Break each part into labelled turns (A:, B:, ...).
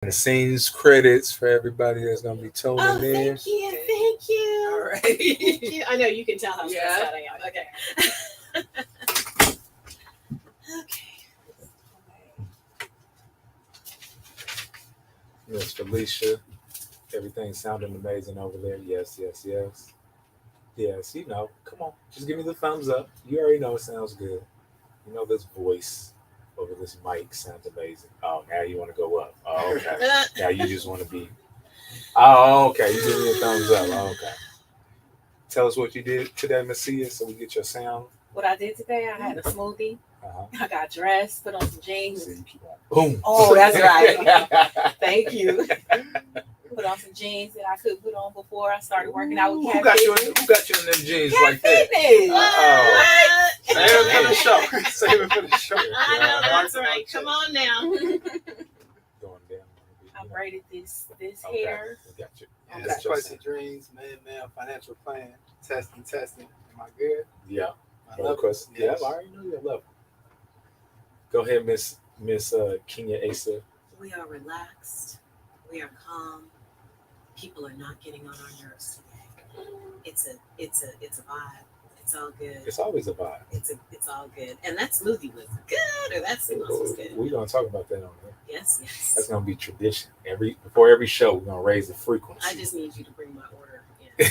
A: The scenes credits for everybody that's gonna be tuning
B: Oh,
A: in.
B: thank you, thank you.
C: All right.
B: Thank you. I know you can tell how stressed
C: Yeah.
B: out I am. Okay. Okay.
A: Miss Felicia, everything's sounding amazing over there. Yes, yes, yes. Yes, come on. Just give me the thumbs up. You already know it sounds good. You know this voice over this mic sounds amazing. Oh, now you want to go up. Oh, okay. Now you just want to be. Oh, okay. You give me a thumbs up. Oh, okay. Tell us what you did today, Meres-Sia, so we get your sound.
B: What I did today, I had a smoothie.
A: Uh-huh.
B: I got dressed, put on some jeans.
A: So you keep on. Boom.
B: Oh, that's right. Thank you. Put on some jeans that I couldn't put on before I started working out with
A: Who got you in them jeans
B: Cat
A: like that?
B: Fitness.
C: Save it for the show. Save it for the show.
B: I know, that's right. Come on now.
A: Going down.
B: I braided this
A: Okay,
B: hair.
A: we got you.
C: Yeah,
A: That's your
C: Spicy Dreams, man, financial plan, testing. Am I good?
A: Yeah.
C: I
A: No
C: love it.
A: question. Yeah,
C: Yes.
A: I already know your level. Go ahead, Miss Kenya Asa.
D: We are relaxed. We are calm. People are not getting on our nerves today. It's a vibe. It's all good.
A: It's always a vibe.
D: It's all good. And that smoothie was good, or that sauce was good.
A: We're gonna talk about that on there.
D: Yes.
A: That's gonna be tradition. Before every show, we're gonna raise the frequency.
D: I just need you to bring my order in.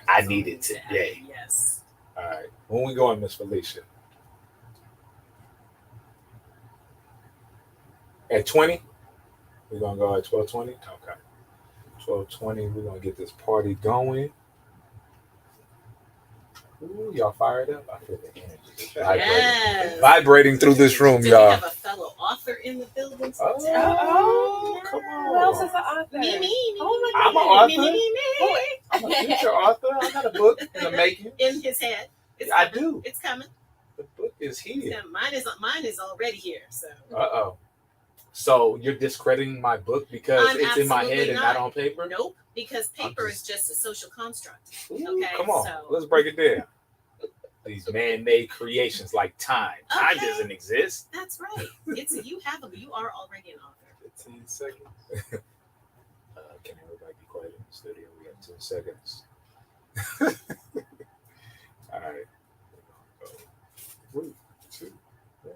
A: I need it today.
D: Yes.
A: All right. When we going, Miss Felicia? At 20? We're gonna go at 12:20? Okay. 12:20, we're gonna get this party going. Ooh, y'all fired up? I feel the energy just vibrating through this room,
D: Do
A: y'all.
D: we have a fellow author in the building?
A: Oh, come on.
B: Who else is an author?
D: Me.
B: Oh my
A: I'm an
B: goodness.
A: author. I'm a future author. I got a book in the making.
D: In his head. It's
A: I
D: coming.
A: do.
D: It's coming.
A: The book is here.
D: Yeah, mine is already here. So.
A: Uh-oh. So you're discrediting my book because
D: I'm
A: it's in my
D: absolutely
A: head and not on paper?
D: Nope, because paper is just a social construct.
A: Ooh,
D: Okay,
A: come on.
D: so-
A: Let's break it down. These man-made creations like time. Time
D: Okay.
A: doesn't exist.
D: That's right. You are already an author.
C: 15 seconds.
A: Can everybody be quiet in the studio? We have 10 seconds. All right. Go. 3, 2, 1.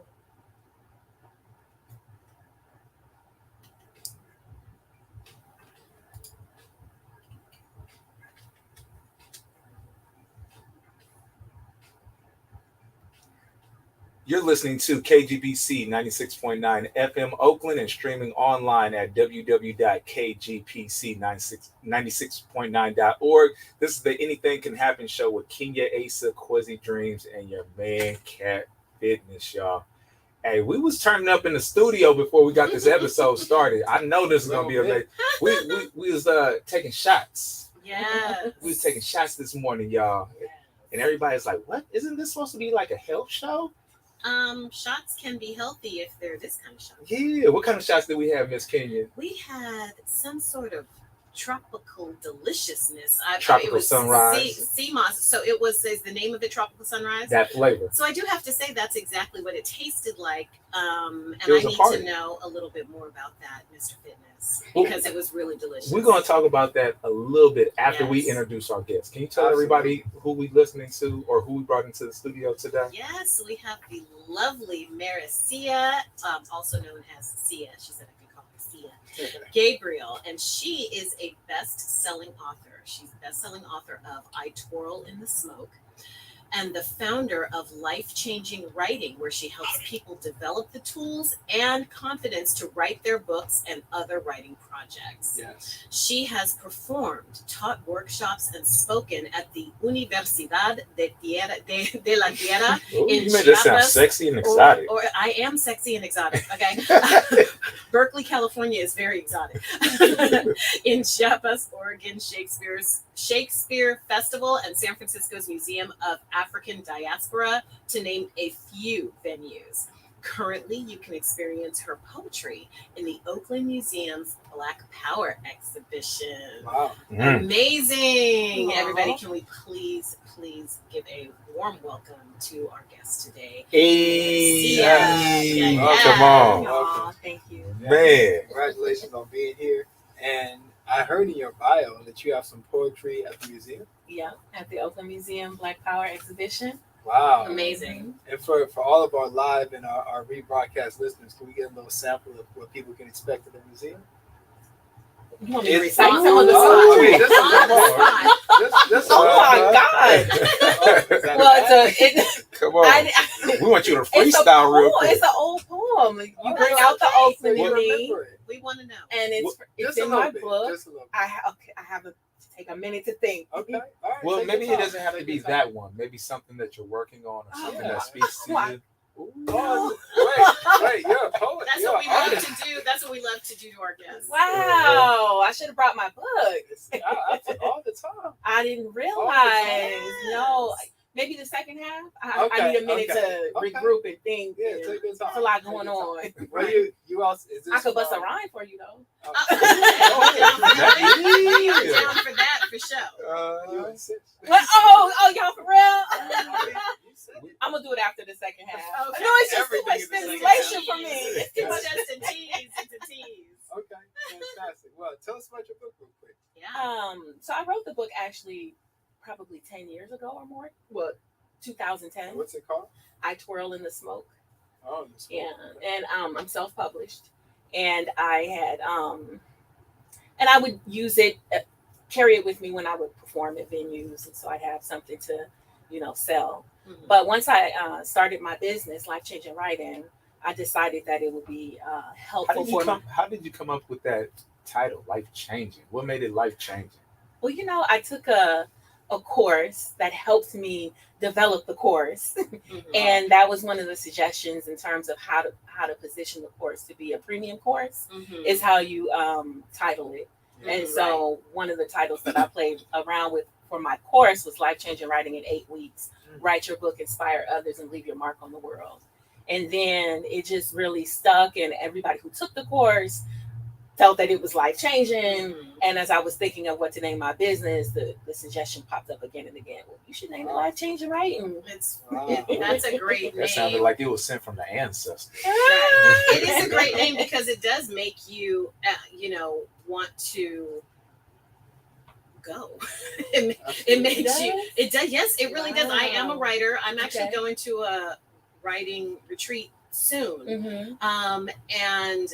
A: You're listening to KGPC 96.9 FM Oakland and streaming online at www.kgpc96.9.org. This is the Anything Can Happen show with Kenya Asa, Quasi Dreams, and your man Cat Fitness, y'all. Hey, we was turning up in the studio before we got this episode started. I know this is gonna be amazing. We was taking shots.
D: Yes.
A: We was taking shots this morning, y'all. And everybody's like, what? Isn't this supposed to be like a health show?
D: Shots can be healthy if they're this kind of shot.
A: Yeah. What kind of shots did we have, Miss Kenya?
D: We had some sort of tropical deliciousness.
A: Tropical sunrise.
D: Sea moss. So it was the name of it, tropical sunrise.
A: That flavor.
D: So I do have to say that's exactly what it tasted like. And
A: It was
D: I
A: a
D: need
A: party.
D: to know a little bit more about that, Mr. Fitness, because it was really delicious.
A: We're going to talk about that a little bit after we
D: Yes.
A: introduce our guests. Can you tell everybody who we listening to or who we brought into the studio today?
D: Yes, we have the lovely Meres-Sia, also known as Sia. She said I could call her Sia. Gabriel, and she is a best-selling author. She's best-selling author of I Twirl in the Smoke, and the founder of Life-Changing Writing, where she helps people develop the tools and confidence to write their books and other writing projects.
C: Yes.
D: She has performed, taught workshops, and spoken at the Universidad de la Tierra
A: Ooh,
D: in
A: you made that sound
D: Chiapas,
A: sexy and exotic.
D: Or I am sexy and exotic, okay? Berkeley, California is very exotic. In Chiapas, Oregon, Shakespeare Festival, and San Francisco's Museum of African Diaspora, to name a few venues. Currently, you can experience her poetry in the Oakland Museum's Black Power exhibition.
C: Wow.
D: Amazing.
B: Aww.
D: Everybody, can we please give a warm welcome to our guest today?
A: Hey,
D: Yeah.
A: come on.
B: Aw, thank you.
A: Man.
C: Congratulations on being here. And I heard in your bio that you have some poetry at the museum.
B: Yeah, at the Oakland Museum Black Power exhibition.
C: Wow.
D: Amazing.
C: And for all of our live and our rebroadcast listeners, can we get a little sample of what people can expect at the museum?
B: You want me to
C: It's-
B: recite some of the
C: Oh, I mean,
B: songs?
C: just a
D: On the
C: little more.
D: spot.
C: Just
B: Oh my God!
C: Is that
B: Well,
C: a
A: Come on. We want you to
B: it's a
A: freestyle real
B: poem.
A: quick.
B: It's an old poem. You
C: Oh,
B: bring
C: that's
B: out the
D: okay.
B: Oakland
C: you
B: in me,
C: remember it.
D: We want to know.
B: and it's
C: Just
B: in
C: a little
B: my
C: bit.
B: book.
C: Just a little bit.
B: I have to take a minute to think.
C: Okay. All right.
A: Well,
C: take
A: maybe
C: your
A: it
C: time.
A: doesn't have to
C: Take
A: be
C: your time.
A: that one. Maybe something that you're working on or something
C: Yeah.
A: that speaks to
B: Oh,
A: you. Ooh.
C: Oh, wait, you're a poet.
D: That's
C: You're
D: what we
C: an
D: love
C: artist.
D: to do. That's what we love to do to our guests.
B: Wow, I should have brought my book.
C: All the time.
B: I didn't
C: All
B: realize.
D: the
B: No,
D: time.
B: maybe the second half. I
C: Okay,
B: need a minute
C: okay,
B: to
C: okay.
B: regroup and think.
C: Yeah,
B: and
C: take your time.
B: it's a lot
C: Take
B: going
C: your
B: on.
C: time. Well, you also is this
B: I could bust a
C: from-
B: rhyme for you though.
C: Oh,
D: I'm down for that for sure.
C: you insist.
B: What? Oh, y'all for real?
C: You said it.
B: I'm gonna do it after the second half.
D: Okay.
B: No, it's just too much
C: Everything is the
B: stimulation
C: second
B: for me. It's too much.
D: It's just a tease. It's a tease.
C: Okay, fantastic. Well, tell us about your book real quick.
D: Yeah.
B: So I wrote the book actually probably 10 years ago or more. Well, 2010.
C: What's it called?
B: I Twirl in the Smoke.
C: Oh, this
B: Yeah, and I'm self-published, and I had and I would use it, carry it with me when I would perform at venues, and so I'd have something to, sell.
D: Mhm.
B: But once I started my business, Life Changing Writing, I decided that it would be helpful for me.
A: How did you come up with that title, Life Changing? What made it life changing?
B: Well, I took a course that helped me develop the course.
D: Mhm.
B: And that was one of the suggestions in terms of how to position the course to be a premium course,
D: Mhm.
B: is how you title it. And
D: Mhm.
B: so one of the titles that I played around with for my course was Life Changing Writing in 8 Weeks. Write your book, inspire others, and leave your mark on the world. And then it just really stuck, and everybody who took the course felt that it was life changing.
D: Mhm.
B: And as I was thinking of what to name my business, the suggestion popped up again and again. Well, you should name it Life Changing Writing.
D: It's
C: Wow.
D: that's a great name.
A: That sounded like it was sent from the ancestors.
D: It is a great name because it does make you, want to go. It makes you. It does. Yes, it really does. I am a
B: Wow.
D: writer. I'm actually
B: Okay.
D: going to a writing retreat soon.
B: Mm-hmm.
D: And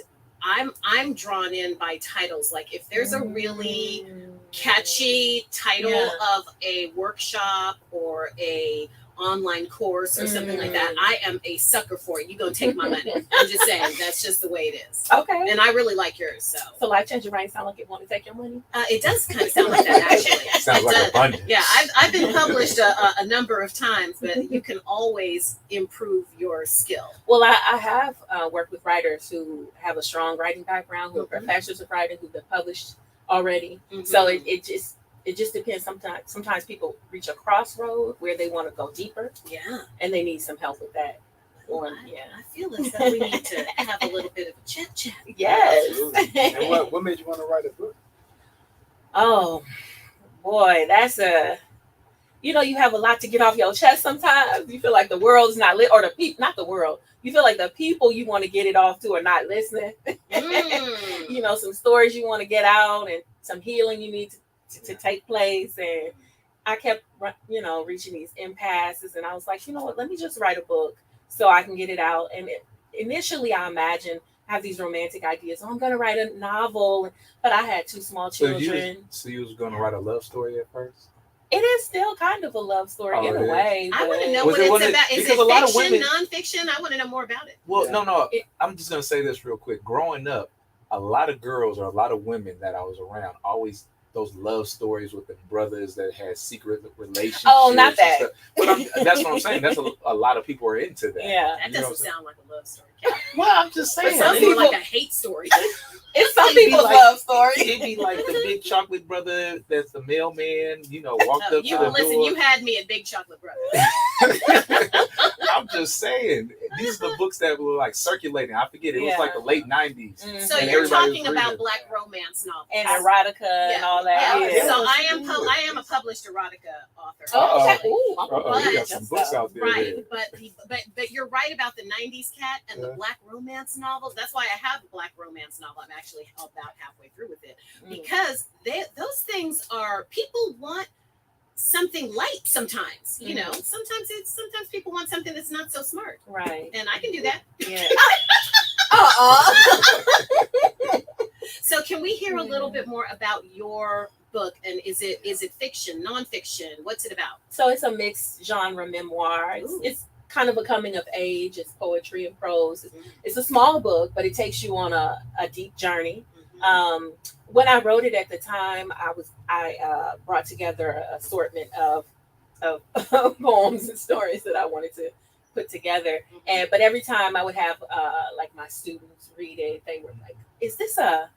D: I'm drawn in by titles. Like if there's a really catchy title
B: Yeah.
D: of a workshop or a online course or something like that, I am a sucker for it. You gonna take my money. I'm just saying, that's just the way it is.
B: Okay.
D: And I really like yours. So
B: Life Changing Writing sound like it want to take your money?
D: it does kind of sound like that, actually.
A: Sounds
D: It
A: like
D: does.
A: abundance.
D: Yeah, I've been published a number of times, but you can always improve your skill.
B: Well, I have worked with writers who have a strong writing background, who are professors of writing, who've been published already. So it just depends. Sometimes people reach a crossroad where they want to go deeper,
D: yeah.
B: and they need some help with that.
D: Well,
B: Or, yeah.
D: I feel as though we need to have a little bit of a chit chat.
B: Yes.
C: Absolutely. And what made you want to write a book?
B: Oh boy, that's you have a lot to get off your chest sometimes. You feel like the world's not lit, or the people, not the world. You feel like the people you want to get it off to are not listening.
D: Mm.
B: Some stories you want to get out, and some healing you need to take place. And I kept, reaching these impasses, and I was like, you know what, let me just write a book so I can get it out. And initially I imagined, have these romantic ideas. Oh, I'm going to write a novel, but I had 2 small children.
A: So you was going to write a love story at first?
B: It is still kind of a love story in
A: Oh,
B: a
A: it is?
B: way.
D: I want to
B: but-
D: know
A: Was
D: what
A: it- was
D: it's
A: it-
D: about. Is
A: because
D: it
A: a lot of
D: fiction,
A: women-
D: nonfiction? I want to know more about it.
A: Well,
C: Yeah.
A: no. I'm just going to say this real quick. Growing up, a lot of girls or a lot of women that I was around always those love stories with the brothers that had secret relationships.
B: Oh, not
A: and
B: that.
A: stuff. But that's what I'm saying. That's a lot of people are into that.
B: Yeah.
D: That
A: You know
D: doesn't
A: what I'm
D: sound like a love story.
A: Well, I'm just
B: But
A: saying.
B: some
D: Sounds more
B: people-
D: like a hate story.
B: It's some
A: It'd be
B: people's
A: like-
B: love story.
A: It'd be like the big chocolate brother that's the mailman, walked up to the
D: Listen,
A: door.
D: you had me at Big Chocolate Brother.
A: I I'm just saying, these are the books that were like circulating. I forget, it was like the late 90s.
D: So
A: And
D: you're
A: everybody
D: talking
A: was
D: about
A: reading.
D: Black romance novels
B: and erotica and all that.
D: Yeah.
B: Yeah.
D: So I am a published erotica author.
B: Oh, okay. Ooh, I'm
A: Uh-oh, you got
D: But-
A: some books out there.
D: Right, but you're right about the '90s cat and the Black romance novels. That's why I have a Black romance novel. I'm actually about halfway through with it because those things are people want something light sometimes. You know, sometimes people want something that's not so smart,
B: Right.
D: and I can do that.
B: Yeah.
D: So can we hear a little bit more about your book? And is it fiction, nonfiction? What's it about?
B: So it's a mixed genre memoir. It's kind of a coming of age. It's poetry and prose. It's a small book, but it takes you on a deep journey. When I wrote it at the time, I brought together an assortment of poems and stories that I wanted to put together. But every time I would have like my students read it, they were like, "Is this a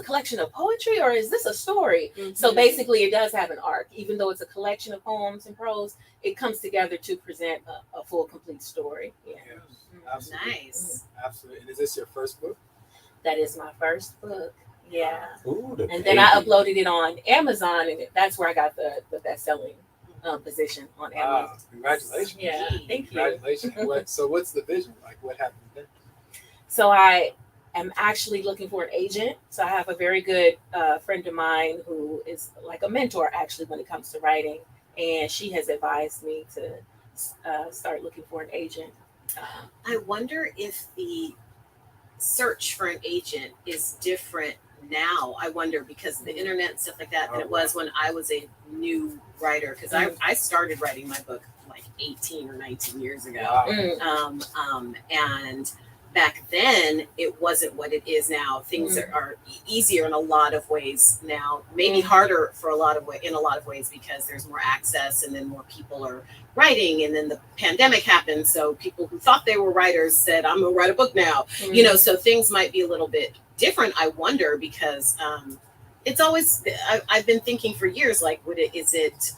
B: collection of poetry or is this a story?" So basically, it does have an arc, even though it's a collection of poems and prose. It comes together to present a full, complete story. Yeah.
C: Absolutely.
D: Nice.
C: Absolutely. And is this your first book?
B: That is my first book. Yeah.
A: Ooh,
B: And then I uploaded it on Amazon, and that's where I got the best-selling position on Amazon.
C: Wow. Congratulations.
B: Yeah, thank you.
C: Congratulations. So what's the vision? Like what happened then?
B: So I am actually looking for an agent. So I have a very good friend of mine who is like a mentor actually when it comes to writing, and she has advised me to start looking for an agent.
D: I wonder if the search for an agent is different now. I wonder because of the internet and stuff like that than it was when I was a new writer, because I started writing my book like 18 or 19 years ago.
C: Wow.
D: And back then it wasn't what it is now. Things are easier in a lot of ways now, maybe harder for in a lot of ways because there's more access and then more people are writing, and then the pandemic happened, so people who thought they were writers said, "I'm gonna write a book now." You know, so things might be a little bit different, I wonder, because it's always I've been thinking for years, like is it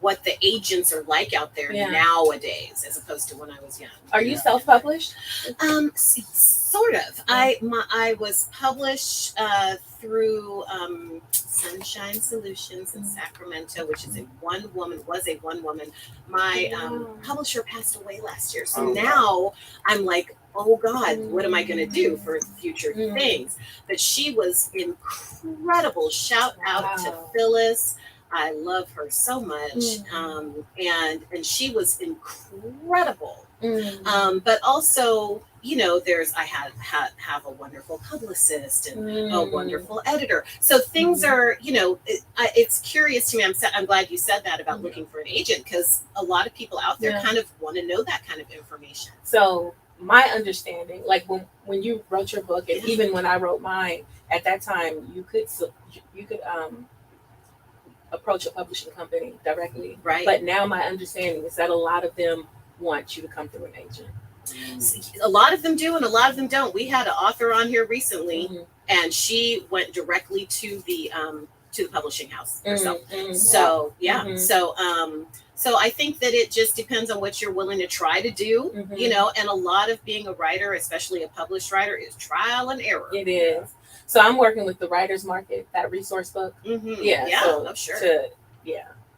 D: what the agents are like out there nowadays as opposed to when I was young.
B: Are you self-published?
D: Sort of. I was published through Sunshine Solutions in Sacramento, which is a one woman. My publisher passed away last year, so now I'm like, oh God, what am I going to do for future things? But she was incredible. Shout out to Phyllis. I love her so much. And she was incredible. But also, you know, I have a wonderful publicist and a wonderful editor. So things are, you know, it's curious to me. I'm glad you said that about looking for an agent, because a lot of people out there kind of want to know that kind of information.
B: So my understanding, like when you wrote your book, and even when I wrote mine, at that time you could approach a publishing company directly.
D: Right.
B: But now my understanding is that a lot of them want you to come through an agent.
D: A lot of them do and a lot of them don't. We had an author on here recently and she went directly to the publishing house herself. So so I think that it just depends on what you're willing to try to do, you know, and a lot of being a writer, especially a published writer, is trial and error.
B: It is. So I'm working with the Writers Market, that resource book.
D: I'm sure.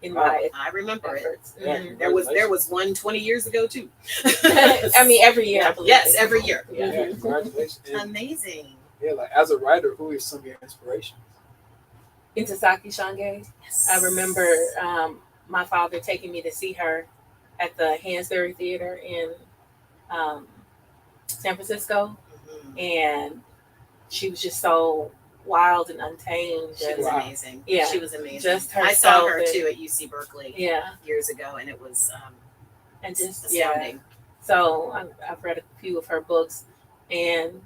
B: In my
D: I remember
B: efforts.
D: it. There was one 20 years ago too.
B: I mean, every year. I believe.
D: Yes, every year.
C: Yeah, congratulations.
D: Amazing.
C: Yeah, like as a writer, who are some of your inspirations?
B: Intasaki Shange.
D: Yes.
B: I remember my father taking me to see her at the Hansberry Theater in San Francisco, and she was just so wild and untamed.
D: She was amazing.
B: Yeah,
D: she was amazing.
B: Just
D: I saw her too at UC Berkeley. Years ago, and it was
B: and just
D: astounding.
B: So I've read a few of her books, and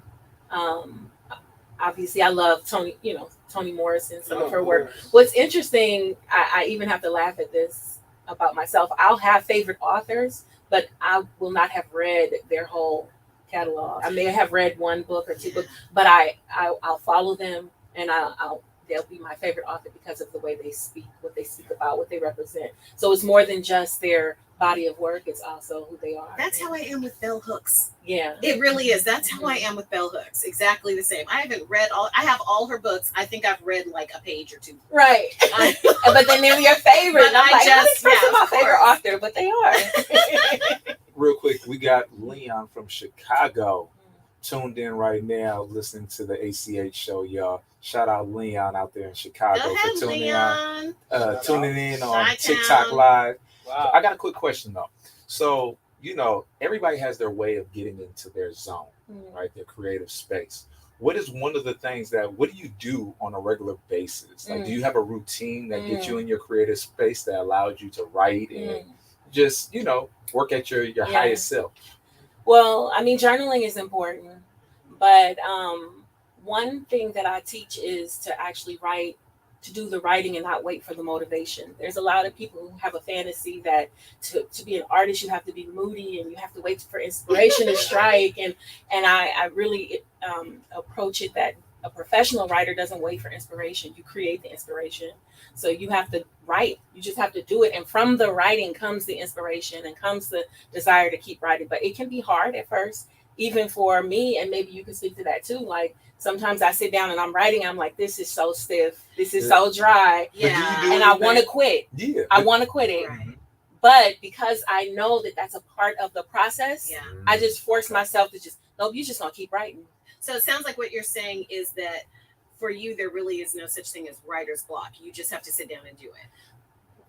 B: obviously I love Toni Morrison, some of her work. What's interesting, I even have to laugh at this about myself. I'll have favorite authors, but I will not have read their whole catalog. I may have read one book or two books, but I'll follow them, and they'll be my favorite author because of the way they speak, what they speak about, what they represent. So it's more than just their body of work, it's also who they are.
D: That's how I am with bell hooks.
B: Yeah.
D: It really is. That's how I am with bell hooks. Exactly the same. I have all her books. I think I've read like a page or two.
B: Right. But then they're your favorite.
D: But
B: I'm like, how this person
D: of
B: my favorite
D: course.
B: author, but they are.
A: Real quick, we got Leon from Chicago tuned in right now, listening to the ACH show, y'all. Shout out Leon out there in Chicago
D: Go ahead,
A: for tuning
D: Leon.
A: tuning in on
D: Chi-town.
A: TikTok Live.
C: Wow.
A: I got a quick question though. So, everybody has their way of getting into their zone, right? Their creative space. What is one of the things what do you do on a regular basis? Like, do you have a routine that gets you in your creative space that allows you to write and just, work at your highest self?
B: Well, I mean, journaling is important, but one thing that I teach is to actually write, to do the writing and not wait for the motivation. There's a lot of people who have a fantasy that to be an artist, you have to be moody and you have to wait for inspiration to strike. And I really approach it that a professional writer doesn't wait for inspiration. You create the inspiration. So you have to write. You just have to do it. And from the writing comes the inspiration and comes the desire to keep writing. But it can be hard at first, even for me. And maybe you can speak to that too. Like, sometimes I sit down and I'm writing. I'm like, this is so stiff. This is so dry.
D: Yeah.
B: And I want to quit.
A: Yeah.
B: I want to quit it.
D: Right.
B: But because I know that that's a part of the process,
D: Yeah.
B: I just force myself to nope, you're just going to keep writing.
D: So it sounds like what you're saying is that for you, there really is no such thing as writer's block. You just have to sit down and do it.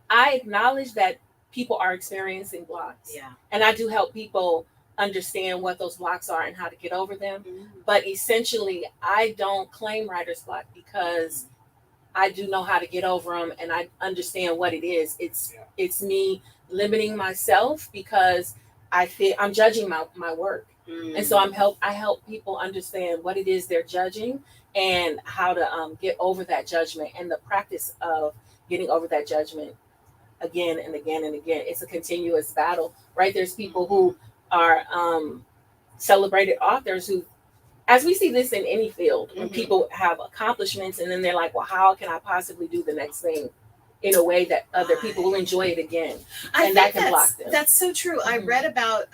B: I acknowledge that people are experiencing blocks.
D: Yeah.
B: And I do help people understand what those blocks are and how to get over them.
D: Mm-hmm.
B: But essentially, I don't claim writer's block because I do know how to get over them and I understand what it is. It's me limiting myself because I feel I'm judging my work.
D: Mm-hmm.
B: And so I help people understand what it is they're judging and how to get over that judgment and the practice of getting over that judgment again and again and again. It's a continuous battle, right? There's people who are celebrated authors who, as we see this in any field, when people have accomplishments and then they're like, well, how can I possibly do the next thing in a way that other people will enjoy it again? And that can block them.
D: That's so true. I read about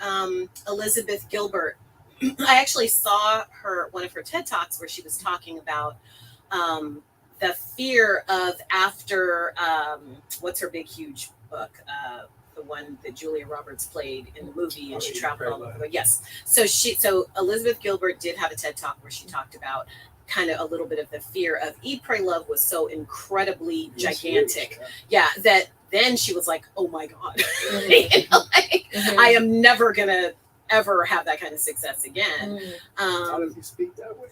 D: Elizabeth Gilbert. I actually saw one of her TED Talks where she was talking about the fear of after, what's her big, huge book? The one that Julia Roberts played in the movie, and she traveled all over. Yes. So Elizabeth Gilbert did have a TED Talk where she talked about kind of a little bit of the fear of Eat, Pray, Love was so incredibly gigantic. Yeah. That then she was like, oh my God, I am never going to ever have that kind of success again.
C: How does he speak that way?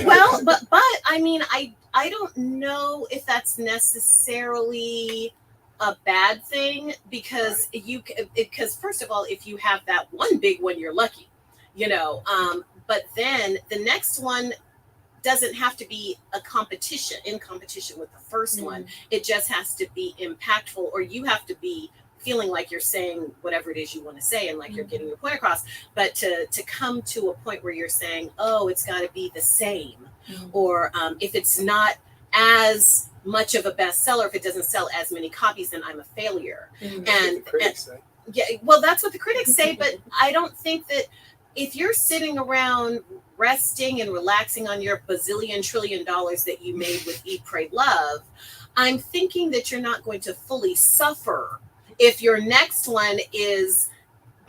D: Well, but I mean, I don't know if that's necessarily a bad thing because because first of all, if you have that one big one, you're lucky, but then the next one doesn't have to be in competition with the first one. It just has to be impactful, or you have to be feeling like you're saying whatever it is you want to say and like you're getting your point across. But to come to a point where you're saying, oh, it's got to be the same, or if it's not as much of a bestseller, if it doesn't sell as many copies, then I'm a failure. And yeah, well, that's what the critics say. But I don't think that if you're sitting around resting and relaxing on your bazillion trillion dollars that you made with Eat, Pray, Love, I'm thinking that you're not going to fully suffer if your next one is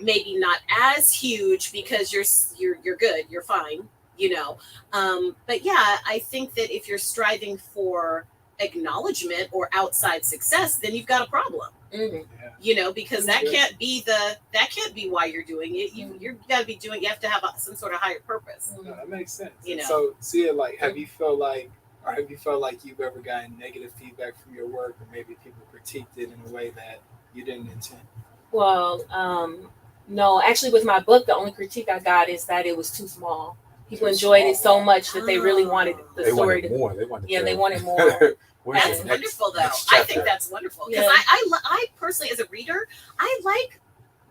D: maybe not as huge because you're good, you're fine, but yeah, I think that if you're striving for acknowledgement or outside success, then you've got a problem. Because that can't be why you're doing it. You got to be doing. You have to have some sort of higher purpose.
C: No, that makes sense.
D: You know.
C: So, Sia, like, have you felt like you've ever gotten negative feedback from your work, or maybe people critiqued it in a way that you didn't intend?
B: Well, no, actually, with my book, the only critique I got is that it was too small. People enjoyed it so much that they really wanted the story to.
A: More. They wanted
B: more.
D: That's wonderful, though. I think that's wonderful because I personally, as a reader, I like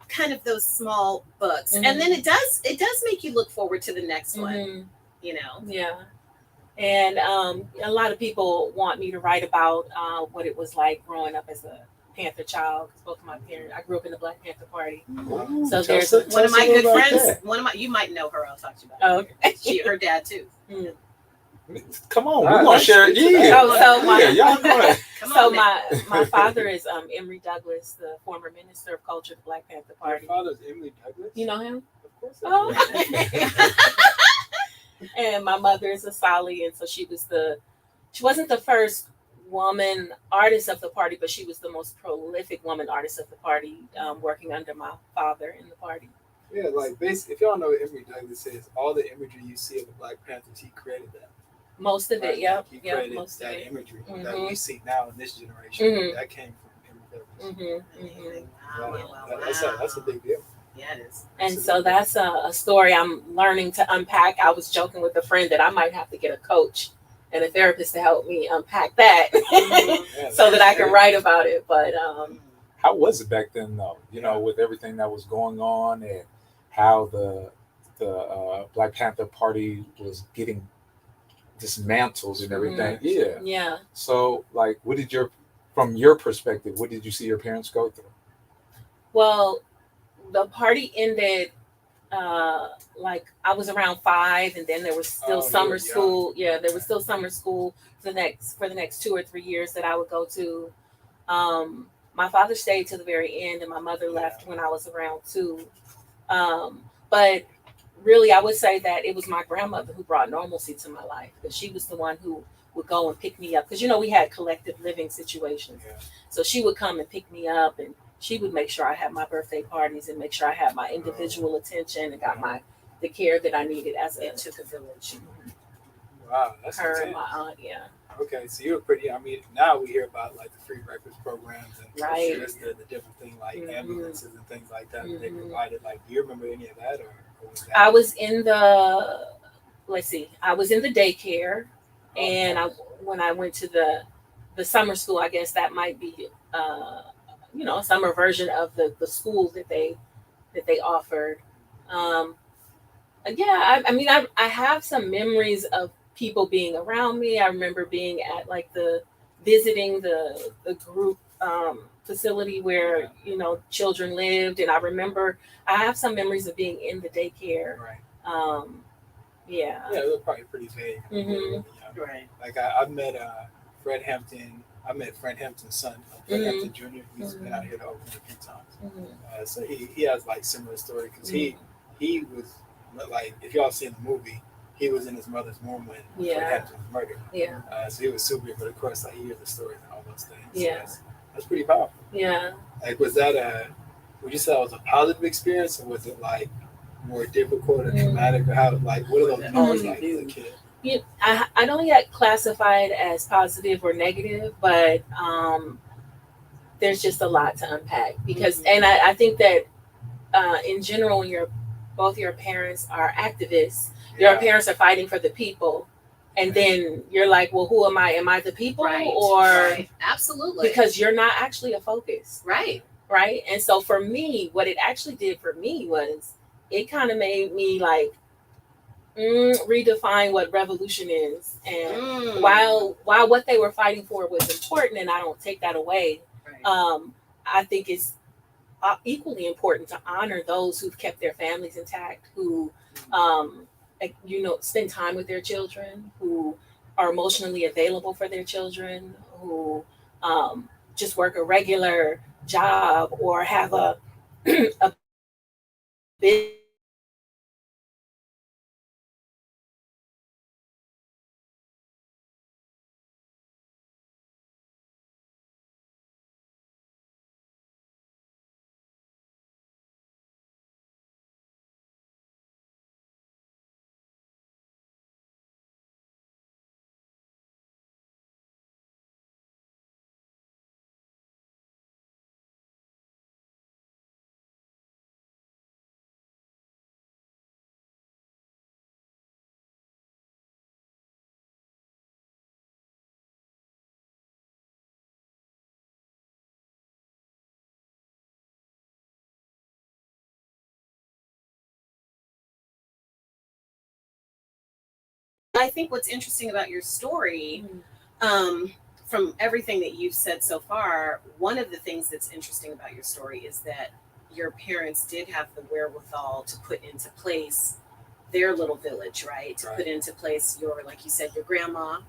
D: kind of those small books, and then it does make you look forward to the next one.
B: Yeah. And a lot of people want me to write about what it was like growing up as a Panther child because both of my parents. I grew up in the Black Panther Party.
A: Ooh,
B: So
A: tell
B: there's
A: us-
D: One of
A: tell us
D: my
A: a little
D: good
A: about
D: friends,
A: that.
D: you might know her. I'll talk to you
B: Oh,
D: about it. Her dad too.
A: Come on,
C: All
A: we're
C: right,
A: gonna
C: let's
A: share.
C: speak to
A: Yeah,
C: that.
B: So my-
A: yeah, y'all gonna.
D: Come
B: So
D: on, now.
B: my father is Emory Douglas, the former minister of culture of the Black Panther
C: Your
B: Party.
C: father's Emily Douglas.
B: You know him?
C: Of course. I
B: Oh.
C: do.
B: And my mother is a Sali, and so she wasn't the first woman artist of the party, but she was the most prolific woman artist of the party, working under my father in the party.
C: Yeah, like basically, if y'all know what Emory Douglas is, all the imagery you see of the Black Panthers, he created that.
B: Most of it,
C: Right?
B: yep,
C: He
B: yep,
C: created
B: most of
C: that
B: it.
C: imagery that
B: Mhm.
C: we see now in this generation.
B: Mhm.
C: That came from Emory Douglas.
B: Mm-hmm, mm-hmm.
D: Amazing.
C: Wow.
D: Wow.
C: That's a big deal.
D: Yeah, it is.
B: And so that's a story I'm learning to unpack. I was joking with a friend that I might have to get a coach and a therapist to help me unpack that
C: Yeah,
B: so that I can
C: that's
B: write about it. But
A: How was it back then, though? You know, with everything that was going on and how the Black Panther Party was getting dismantled and everything. Yeah.
B: yeah.
A: So, like, from your perspective, what did you see your parents go through?
B: Well, the party ended like I was around 5, and then there was still
C: Oh, you
B: summer
C: were
B: school.
C: young.
B: Yeah, there was still summer school for the next 2 or 3 years that I would go to. My father stayed to the very end, and my mother left when I was around 2. But really, I would say that it was my grandmother who brought normalcy to my life, because she was the one who would go and pick me up. Because we had collective living situations,
C: Yeah.
B: so she would come and pick me up, and she would make sure I had my birthday parties and make sure I had my individual attention and got the care that I needed as
D: It took a village.
C: Wow, that's
B: her and
C: intense.
B: my aunt. Yeah,
C: Okay, so you were pretty. I mean, now we hear about like the free breakfast programs and
B: Right.
C: just the different thing like
B: Mhm.
C: ambulances and things like that they
B: Mhm.
C: provided. Like, do you remember any of that, or was that?
B: I was in the I was in the daycare, and when I went to the summer school, I guess that might be a summer version of the school that they offered. I mean, I have some memories of people being around me. I remember being at like visiting the group facility where children lived, and I have some memories of being in the daycare.
C: Right.
B: Yeah.
C: Yeah, it was probably pretty vague.
B: Mhm.
C: Really young.
D: Right.
C: Like I've met Fred Hampton. I met Fred Hampton's son, Fred
B: Mhm.
C: Hampton Jr. He's been out here to Oakland a few times.
B: Mhm.
C: So he has like similar story because he was like, if y'all seen the movie, he was in his mother's womb when
B: Yeah.
C: Fred Hampton was murdered.
B: Yeah.
C: So he was super, but of course like he hears the stories and all those things.
B: Yeah.
C: So that's pretty powerful.
B: Yeah.
C: Like, was that would you say that was a positive experience, or was it like more difficult or traumatic, or how, like, what are those moments like as a kid?
B: I don't yet classify it as positive or negative, but there's just a lot to unpack because, and I think that in general, when both your parents are activists, your parents are fighting for the people, and then you're like, well, who am I? Am I the people, or
D: Absolutely,
B: because you're not actually a focus,
D: right?
B: And so for me, what it actually did for me was it kind of made me like redefine what revolution is, and while what they were fighting for was important, and I don't take that away, I think it's equally important to honor those who've kept their families intact, who spend time with their children, who are emotionally available for their children, who just work a regular job or have a business.
D: I think what's interesting about your story, from everything that you've said so far, one of the things that's interesting about your story is that your parents did have the wherewithal to put into place their little village, right? To put into place like you said, your grandma,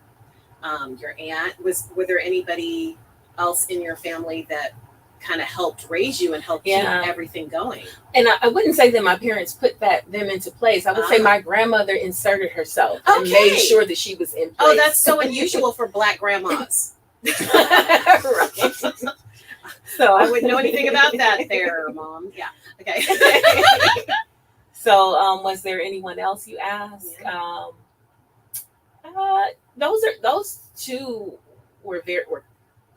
D: your aunt. Were there anybody else in your family that kind of helped raise you and helped keep everything going?
B: And I wouldn't say that my parents put them into place. I would say my grandmother inserted herself and made sure that she was in place.
D: Oh, that's so unusual for Black grandmas.
B: Right. So
D: I wouldn't know anything about that there, Mom. Yeah. Okay.
B: So was there anyone else you asked?
D: Yeah.
B: Those two were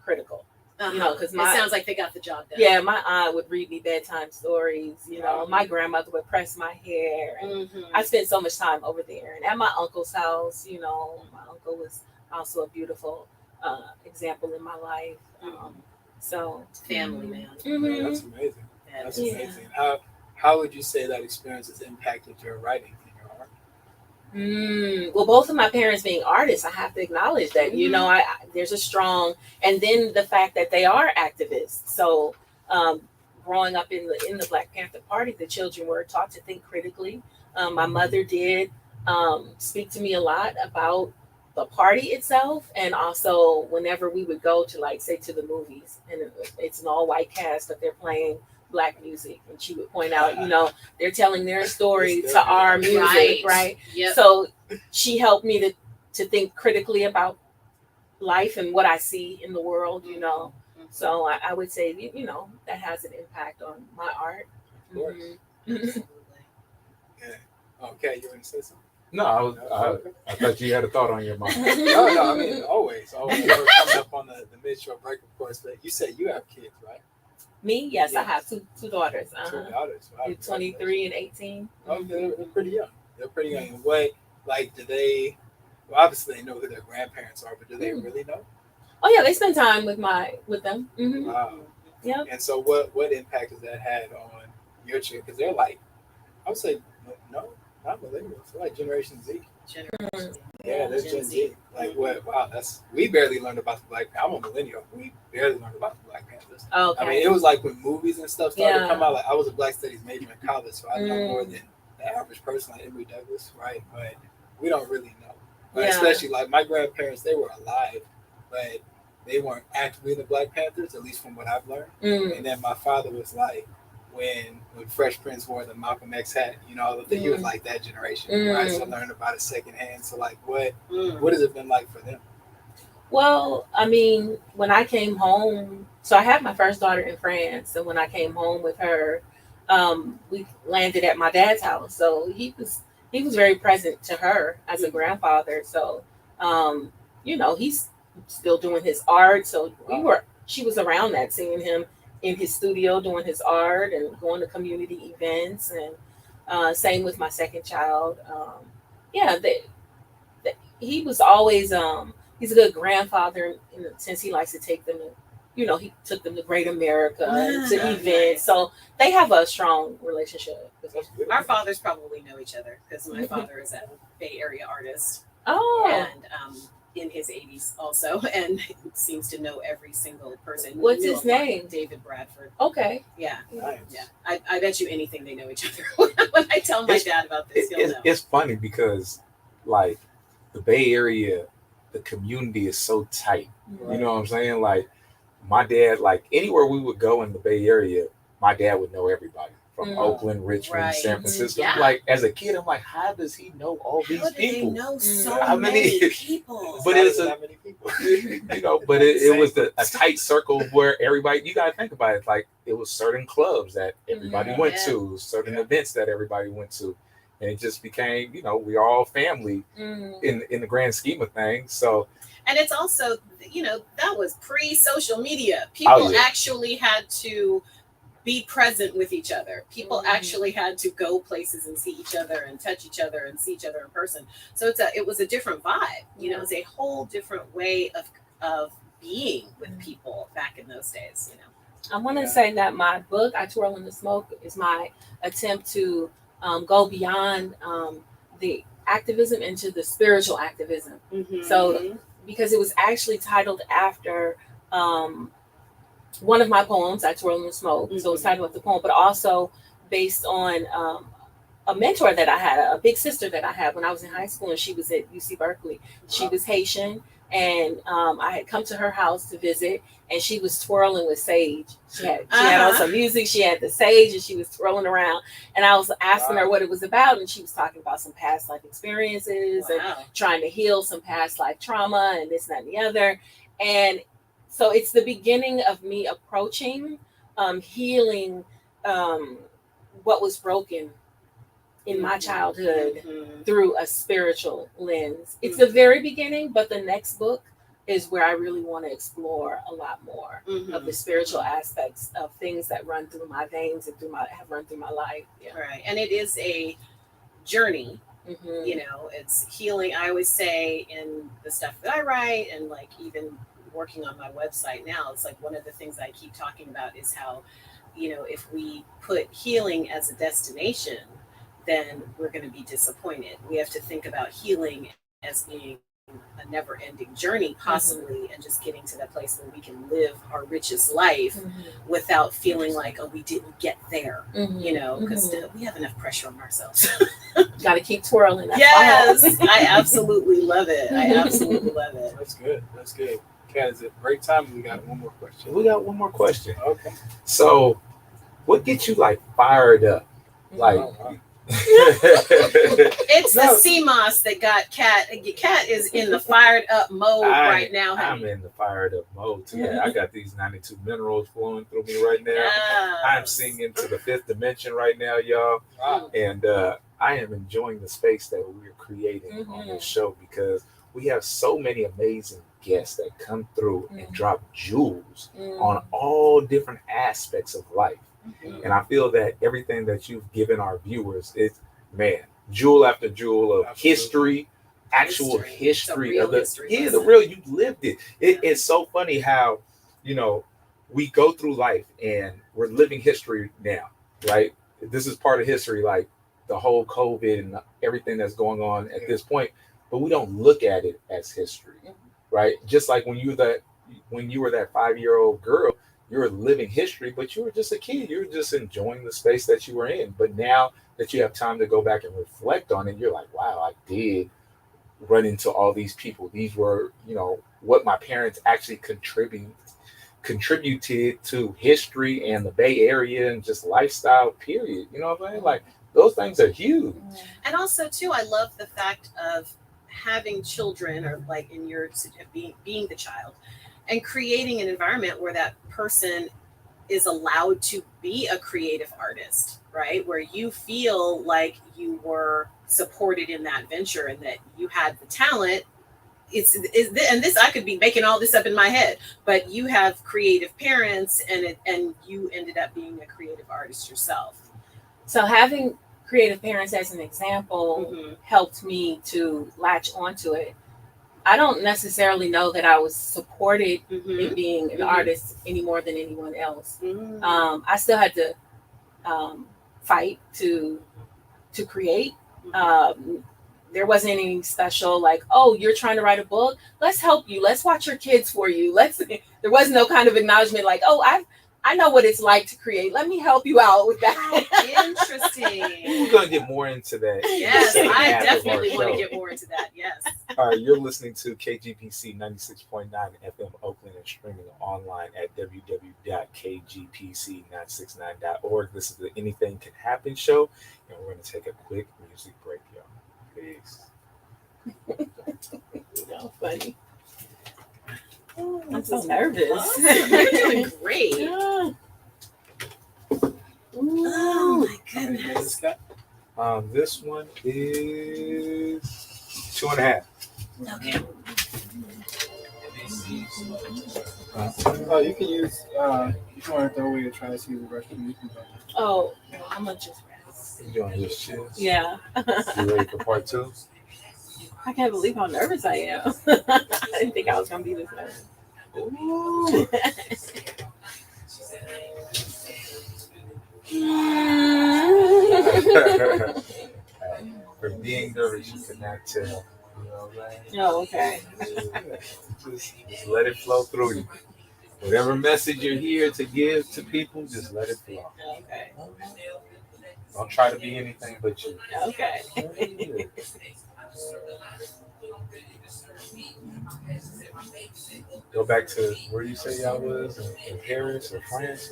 B: critical. You know, because
D: it sounds like they got the job done.
B: Yeah, my aunt would read me bedtime stories. You know, my grandmother would press my hair. And I spent so much time over there. And at my uncle's house, you know, my uncle was also a beautiful example in my life. So
C: Yeah,
B: family,
C: that's
B: man.
C: amazing. That's amazing. How would you say that experience has impacted your writing and your art?
B: Well, both of my parents being artists, I have to acknowledge that. You know, there's a strong, and then the fact that they are activists. So, growing up in the Black Panther Party, the children were taught to think critically. My mother did speak to me a lot about the party itself, and also whenever we would go to, like, say, to the movies, and it's an all-white cast, but they're playing Black music, and she would point out, you know, they're telling their story to our music, right?
D: Yep.
B: So she helped me to think critically about life and what I see in the world, you know. So I would say, you know, that has an impact on my art.
C: Of course. Yeah. Okay, you want to say something?
A: No, I thought you had a thought on your mind.
C: No, I mean, always. We're coming up on the mid-show break, of course, but you said you have kids, right?
B: Me? Yes, I have two daughters.
C: Two daughters. Wow.
B: 23 and 18.
C: Oh, they're pretty young. They're pretty young. In what, like, do they, well, obviously they know who their grandparents are, but do they really know?
B: Oh, yeah, they spend time with them.
C: Wow.
B: Yeah.
C: And so what impact has that had on your children? Because they're like, I would say, no, not millennials. They're like Generation Z. Yeah, they're Gen Z. Like, what? Wow, we barely learned about the Black Panther. I'm a millennial. We barely learned about the Black Panthers.
B: Okay.
C: I mean, it was like when movies and stuff started to come out. Like, I was a Black Studies major in college, so I know more than the average person, like Emory Douglas, right? But we don't really know. Right? Especially, like, my grandparents, they were alive, but they weren't actively the Black Panthers, at least from what I've learned. And then my father was like, when Fresh Prince wore the Malcolm X hat, you know, he was like that generation, right? So I learned about it secondhand. So, like, what has it been like for them?
B: Well, I mean, when I came home, so I had my first daughter in France, and when I came home with her, we landed at my dad's house. So he was very present to her as a grandfather. So, you know, he's still doing his art. So she was around that, seeing him in his studio doing his art and going to community events, and same with my second child. He was always he's a good grandfather in the sense he likes to take them to, you know, he took them to Great America to events. So they have a strong relationship.
D: Our fathers probably know each other because my father is a Bay Area artist. And in his 80s also, and seems to know every single person.
B: What's his name?
D: David Bradford.
B: Okay.
D: Yeah.
C: Nice.
D: Yeah. I bet you anything they know each other. When I tell my dad about this, he'll know.
A: It's funny because, like, the Bay Area, the community is so tight. You know what I'm saying? Like, my dad, like, anywhere we would go in the Bay Area, my dad would know everybody. From Oakland, Richmond, San Francisco.
D: Yeah.
A: Like, as a kid, I'm like, how does he know all these people?
D: They know so many people.
A: But it's
C: that many people.
A: You know, but it was a tight circle where everybody, you got to think about it. Like, it was certain clubs that everybody went to, certain events that everybody went to. And it just became, you know, we all family in the grand scheme of things. So,
D: and it's also, you know, that was pre-social media. People actually had to be present with each other. People actually had to go places and see each other and touch each other and see each other in person. So it was a different vibe. You know, it's a whole different way of being with people back in those days. You know,
B: I want to say that my book, I Twirl in the Smoke, is my attempt to go beyond the activism into the spiritual activism. So because it was actually titled after one of my poems, I Twirl in the Smoke. So it's titled after the poem, but also based on a mentor that I had, a big sister that I had when I was in high school, and she was at UC Berkeley. She was Haitian, and I had come to her house to visit, and she was twirling with sage. She had on some music, she had the sage, and she was twirling around. And I was asking her what it was about, and she was talking about some past life experiences and trying to heal some past life trauma and this, that, and the other. And so it's the beginning of me approaching healing what was broken in my childhood through a spiritual lens. It's the very beginning, but the next book is where I really want to explore a lot more of the spiritual aspects of things that run through my veins and have run through my life.
D: Yeah. Right. And it is a journey. You know, it's healing. I always say in the stuff that I write, and like even working on my website now, it's like one of the things I keep talking about is how, you know, if we put healing as a destination, then we're going to be disappointed. We have to think about healing as being a never-ending journey, possibly, and just getting to that place where we can live our richest life without feeling like, oh, we didn't get there, you know, because we have enough pressure on ourselves.
B: Got to keep twirling.
D: Yes, I absolutely love it. I absolutely love it.
C: That's good. That's good. Kat, it's a great time. We got one more question.
A: We got one more question.
C: Okay.
A: So, what gets you like fired up? Like,
D: it's the sea moss that got Kat. Kat is in the fired up mode right now.
A: I'm in the fired up mode today. I got these 92 minerals flowing through me right now.
D: Yes.
A: I'm singing to the fifth dimension right now, y'all.
C: Wow.
A: And I am enjoying the space that we're creating on this show, because we have so many amazing guests that come through and drop jewels on all different aspects of life. And I feel that everything that you've given our viewers is, man, jewel after jewel of history, actual history of the the real, you lived it. It's so funny how, you know, we go through life and we're living history now, right? This is part of history, like the whole COVID and everything that's going on at this point, but we don't look at it as history, right? Just like when you were that 5-year-old girl, you were living history, but you were just a kid. You were just enjoying the space that you were in. But now that you have time to go back and reflect on it, you're like, wow, I did run into all these people. These were, you know, what my parents actually contributed to history and the Bay Area and just lifestyle, period. You know what I mean? Like, those things are huge.
D: And also, too, I love the fact of having children, or like in your being the child, and creating an environment where that person is allowed to be a creative artist, right? Where you feel like you were supported in that venture and that you had the talent. And this, I could be making all this up in my head, but you have creative parents, and you ended up being a creative artist yourself.
B: So having creative parents as an example helped me to latch onto it. I don't necessarily know that I was supported in being an artist any more than anyone else. I still had to fight to create. There wasn't any special like, oh, you're trying to write a book, let's help you, let's watch your kids for you. There was no kind of acknowledgement like, oh, I know what it's like to create. Let me help you out with that.
D: Interesting.
A: We're going to get more into that.
D: Yes, I definitely want to get more into that. Yes.
A: All right, you're listening to KGPC 96.9 FM Oakland and streaming online at www.kgpc969.org. This is the Anything Can Happen show, and we're going to take a quick music break, y'all. Peace.
B: So funny. I'm so nervous.
D: Awesome. You're doing great.
B: Yeah.
D: Oh my goodness.
A: This one is 2.5.
D: Okay.
C: Oh, you can use, if you want to throw away your trash, use the restroom. You can go.
B: Oh, no, I'm gonna just rest.
A: You doing this shit?
B: Yeah.
A: You ready for part 2?
B: I can't believe how nervous I am. I didn't think I was gonna be this nervous.
A: Ooh. For being nervous, you cannot tell. You know know what I'm saying?
B: Oh, okay.
A: Yeah. Just let it flow through you. Whatever message you're here to give to people, just let it flow.
B: Okay.
A: Don't try to be anything but you.
B: Okay.
A: Yeah. Go back to where you say y'all was in Paris or France.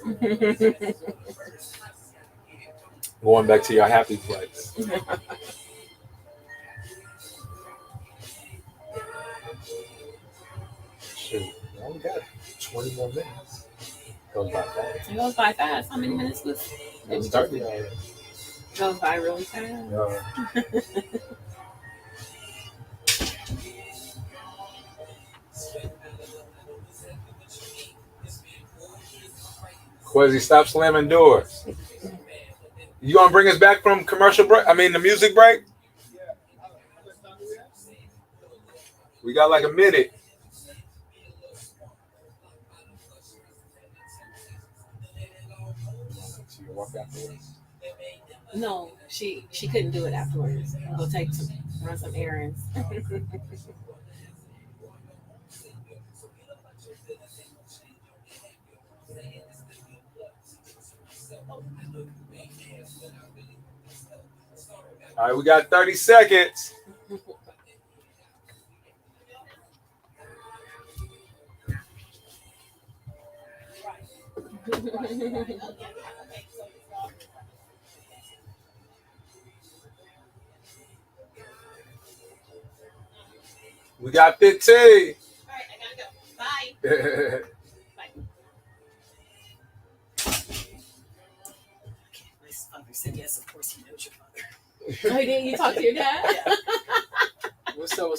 A: Going back to your happy place. Shoot, we only got 20 more minutes. Goes by fast.
B: It goes by fast. How many minutes was
A: It was 30 already.
B: goes by really fast?
A: Quasi, stop slamming doors. You gonna bring us back from commercial break? I mean, the music break? We got like a minute. You walk afterwards?
B: No, she couldn't do it afterwards. We'll run some errands.
A: All right, we got 30 seconds. We got 15.
D: All right, I gotta go. Bye. My father said yes. Of course, he knows your father.
B: Oh, didn't you talk to your dad?
D: Yeah.
C: What's up,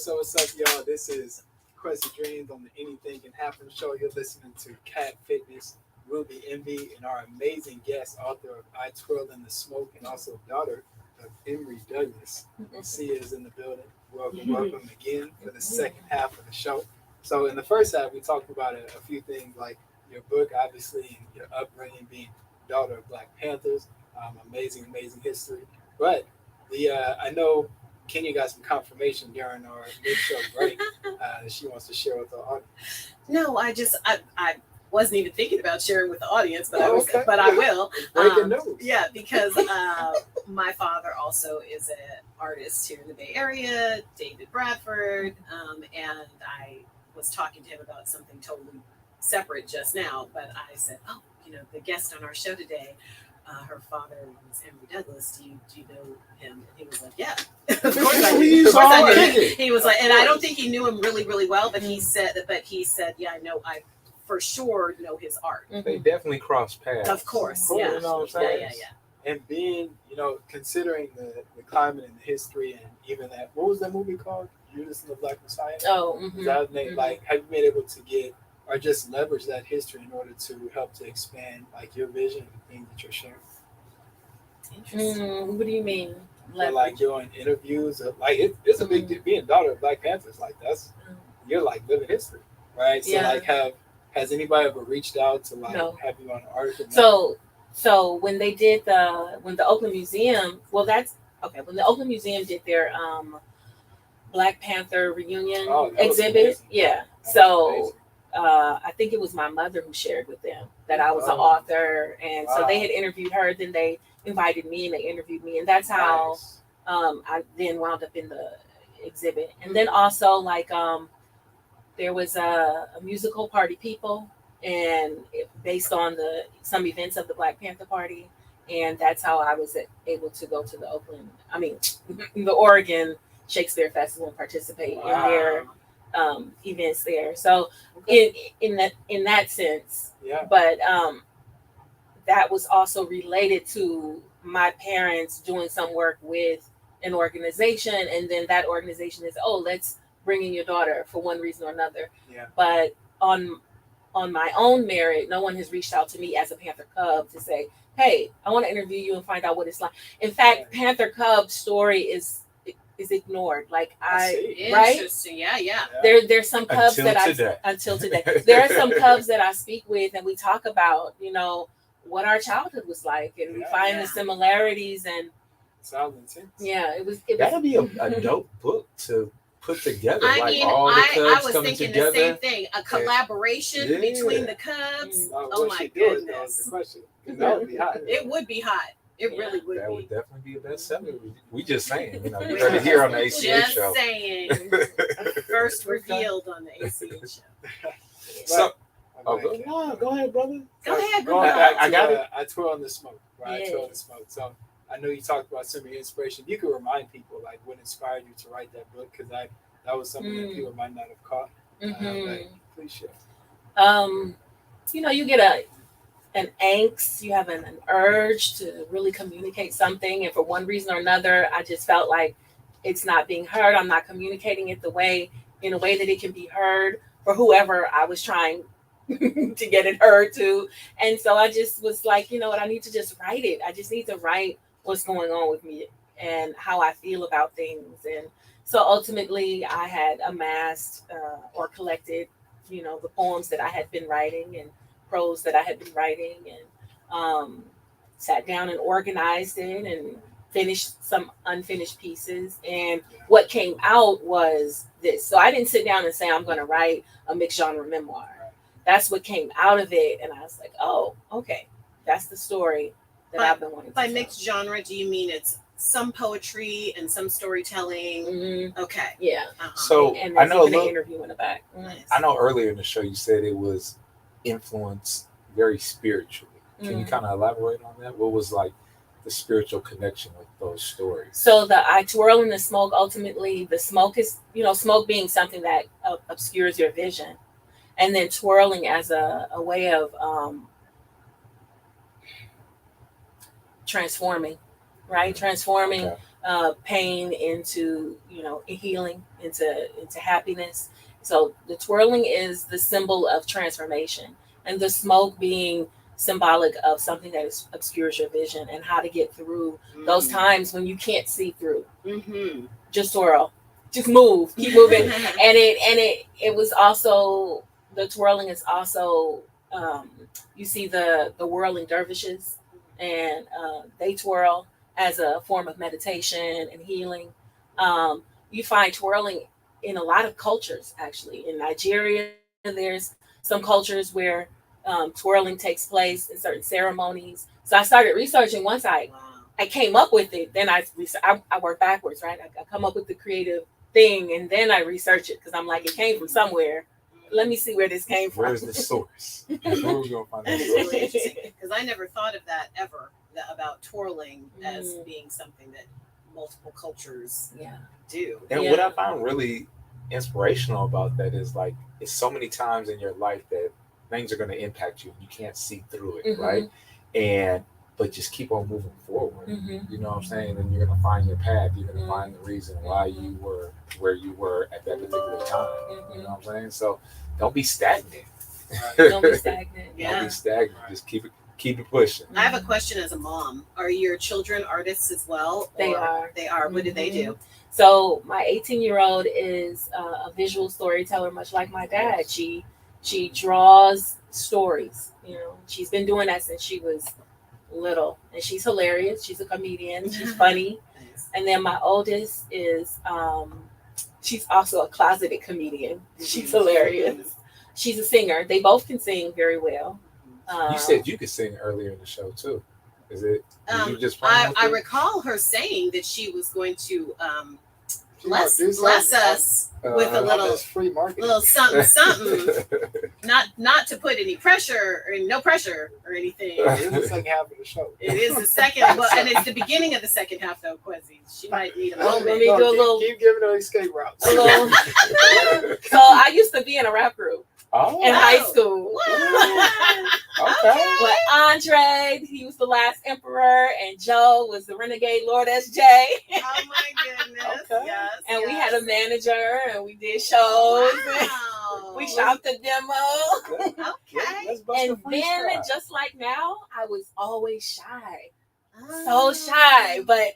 C: y'all? This is Quest of Dreams on the Anything Can Happen show. You're listening to Cat Fitness, Ruby Envy, and our amazing guest, author of I Twirl in the Smoke, and also daughter of Emory Douglas. Sia is in the building. Welcome again for the second half of the show. So in the first half, we talked about a few things like your book, obviously, and your upbringing, being daughter of Black Panthers. Amazing history. But I know Kenya got some confirmation during our mid-show break that she wants to share with the audience.
D: No, I wasn't even thinking about sharing with the audience, but
C: Okay.
D: but I will.
C: Breaking news.
D: Yeah, because my father also is an artist here in the Bay Area, David Bradford, and I was talking to him about something totally separate just now, but I said, oh, the guest on our show today, her father was Henry Douglas. Do you know him? And he was like, yeah, of course I do. Of course I do. He was like, and I don't think he knew him really, really well, but he said, yeah, I know, I for sure know his art.
A: They definitely cross paths.
D: Of course,
A: Cool,
D: yeah.
A: You know what I'm saying?
D: Yeah.
C: And being, considering the climate and the history, and even that, what was that movie called? Judas and the Black Messiah?
B: Oh,
C: Is that the name? Like, have you been able to get or just leverage that history in order to help to expand like your vision and the things that you're sharing?
B: What do you mean?
C: So, like doing interviews, it's a big deal. Being daughter of Black Panthers, like you're like living history, right? So
B: Yeah.
C: like, has anybody ever reached out to like
B: No.
C: have you on an article?
B: So when they did when the Oakland Museum, when the Oakland Museum did their Black Panther reunion exhibit, yeah. So I think it was my mother who shared with them that I was an author, and so they had interviewed her. Then they invited me and they interviewed me, and that's how I then wound up in the exhibit. And then also there was a musical Party People, and based on some events of the Black Panther Party, and that's how I was able to go to the Oregon Shakespeare Festival and participate in their events there. So in that sense, but that was also related to my parents doing some work with an organization, and then that organization is, let's bring in your daughter for one reason or another.
C: Yeah.
B: But on my own merit, no one has reached out to me as a Panther Cub to say, hey, I want to interview you and find out what it's like. In fact, Panther Cub's story is ignored. Right?
D: Interesting. Yeah.
B: There's some cubs
A: until today.
B: There are some cubs that I speak with, and we talk about, what our childhood was like, and we find the similarities. And
C: sounds intense.
B: yeah, it was
A: That'll be a dope book to put together?
D: I
A: Like
D: mean,
A: all the
D: I
A: Cubs
D: was
A: coming
D: thinking
A: together.
D: the same thing. A collaboration
A: Yeah.
D: between the Cubs. Oh
C: Will
D: my
C: she do it, though, is
D: goodness.
C: the question. 'Cause that would be hot.
D: It would be hot. It
B: Yeah.
D: really would
A: That
D: be.
A: would definitely be a bestseller. We just saying, you know, you heard it here on the ACH
D: Just
A: show.
D: saying. First revealed on the ACH show.
A: So,
C: Go
A: go ahead, brother.
D: Go ahead,
C: Going
D: brother.
C: back
A: I
C: to,
A: got it.
C: I twirl in the smoke, right? I twirl in the smoke. So I know you talked about some of your inspiration. You could remind people like what inspired you to write that book, because that was something that people might not have caught. But please share.
B: You know, you get an angst, you have an urge to really communicate something, and for one reason or another, I just felt like it's not being heard. I'm not communicating it in a way that it can be heard for whoever I was trying to get it heard to. And so I just was like, you know what, I need to just write it. I just need to write what's going on with me and how I feel about things. And so ultimately I had amassed or collected, you know, the poems that I had been writing and prose that I had been writing, and sat down and organized it and finished some unfinished pieces. And what came out was this. So I didn't sit down and say I'm going to write a mixed genre memoir. That's what came out of it. And I was like, oh, okay, that's the story that I've been wanting to
D: By
B: tell.
D: mixed genre, do you mean it's some poetry and some storytelling? Okay.
B: Yeah.
A: So
B: And
A: I
B: there's
A: know
B: even an interview in the back.
D: Nice.
A: I know earlier in the show you said it was influenced very spiritually. Can you kind of elaborate on that? What was like the spiritual connection with those stories?
B: So the I Twirl in the Smoke, ultimately the smoke is, you know, smoke being something that obscures your vision. And then twirling as a way of transforming, right? Transforming pain into, you know, healing, into happiness. So the twirling is the symbol of transformation, and the smoke being symbolic of something that obscures your vision and how to get through those times when you can't see through. Just twirl, just move, keep moving. And it was also, the twirling is also, you see the whirling dervishes, and they twirl as a form of meditation and healing. You find twirling in a lot of cultures, actually. In Nigeria, there's some cultures where twirling takes place in certain ceremonies. So I started researching. Once I came up with it, then I work backwards, right? I come up with the creative thing, and then I research it, because I'm like, it came from somewhere. Let me see where this came from.
A: Where's the source? Where are we gonna find that
D: That's
A: source?
D: really interesting, because I never thought of that ever, about twirling as being something that multiple cultures do.
A: And what I found really inspirational about that is like, it's so many times in your life that things are going to impact you. You can't see through it, right? But just keep on moving forward. You know what I'm saying? And you're going to find your path. You're going to find the reason why you were where you were at that particular time. You know what I'm saying? So don't be stagnant.
B: Don't be stagnant.
A: Don't be stagnant. Just keep it pushing.
D: I have a question as a mom. Are your children artists as well?
B: They are.
D: They are. What do they do?
B: So my 18-year-old is a visual storyteller, much like my dad. She draws stories. You know, she's been doing that since she was little, and she's hilarious. She's a comedian. She's funny.
D: Nice.
B: And then my oldest is she's also a closeted comedian. She's hilarious. She's a singer. They both can sing very well.
A: You said you could sing earlier in the show too. Is it? You just
D: I recall her saying that she was going to bless us with a little
C: free marketing.
D: little something. Not to put any pressure or no pressure or anything.
C: It is the second half of the show.
D: It is the second, and it's the beginning of the second half though, Quezzy. She might need a moment.
B: Let me do a little.
C: Keep giving her escape routes.
B: So I used to be in a rap group in high school.
A: Okay.
B: But Andre, he was the last emperor, and Joe was the renegade Lord SJ.
D: Oh my goodness!
A: Okay.
D: Yes,
B: And we
D: yes.
B: had a manager, and we did shows.
D: Wow.
B: We shot the demo.
D: Okay.
A: Let's bust
B: And
A: a
B: then,
A: freestyle.
B: just like now, I was always shy.
D: Oh.
B: So shy. But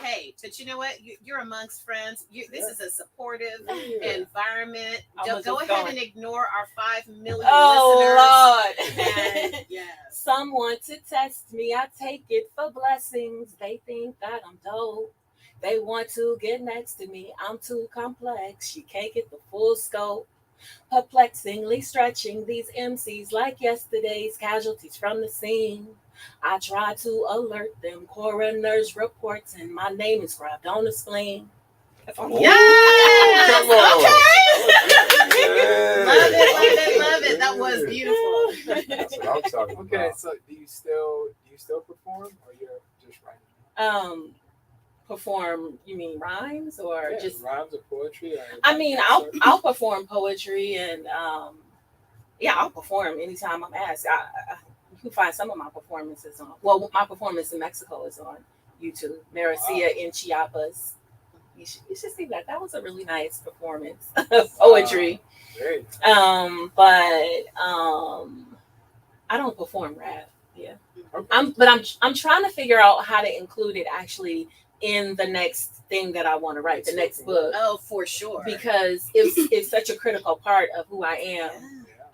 D: Hey, but you know what? You're amongst friends. This is a supportive
A: Yeah.
D: environment.
B: Almost
D: Go
B: just
D: ahead
B: going.
D: and ignore our 5 million
B: oh,
D: listeners.
B: Lord.
D: And yes.
B: Some want to test me. I take it for blessings. They think that I'm dope. They want to get next to me. I'm too complex. She can't get the full scope. Perplexingly stretching these MCs like yesterday's casualties from the scene. I try to alert them, coroner's reports, and my name is grabbed on the spleen.
D: Yes!
A: Come on.
D: Okay. Love it. That was beautiful.
A: That's what I'm talking
C: Okay,
A: about.
C: so do you still perform, or you're just writing?
B: Perform, you mean rhymes or
C: Yeah,
B: just
C: rhymes or poetry? Or
B: I mean, I'll perform poetry and I'll perform anytime I'm asked. You can find some of my performances on. Well, my performance in Mexico is on YouTube. Meres-Sia in Chiapas. You should see that. That was a really nice performance of poetry.
C: Great.
B: But I don't perform rap. Yeah,
C: Okay.
B: I'm trying to figure out how to include it actually in the next thing that I want to write, the next book.
D: Oh, for sure.
B: Because it's such a critical part of who I am.
D: Yeah.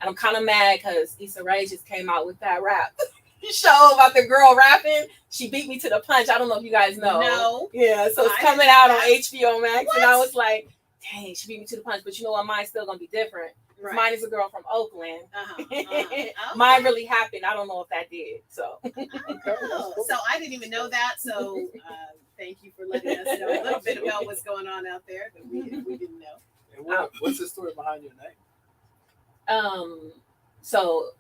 B: And I'm kind of mad because Issa Rae just came out with that rap show about the girl rapping. She beat me to the punch. I don't know if you guys know.
D: No.
B: Yeah, so it's
D: I
B: coming
D: didn't
B: out
D: know
B: on
D: that.
B: HBO Max.
D: What?
B: And I was like, dang, she beat me to the punch. But you know what? Mine's still going to be different.
D: Right.
B: Mine is a girl from Oakland.
D: Okay.
B: Mine really happened. I don't know if that did. So
D: Oh, so I didn't even know that. So thank you for letting us know a little bit about what's going on out there that we didn't know.
C: And what's the story behind your name?
B: So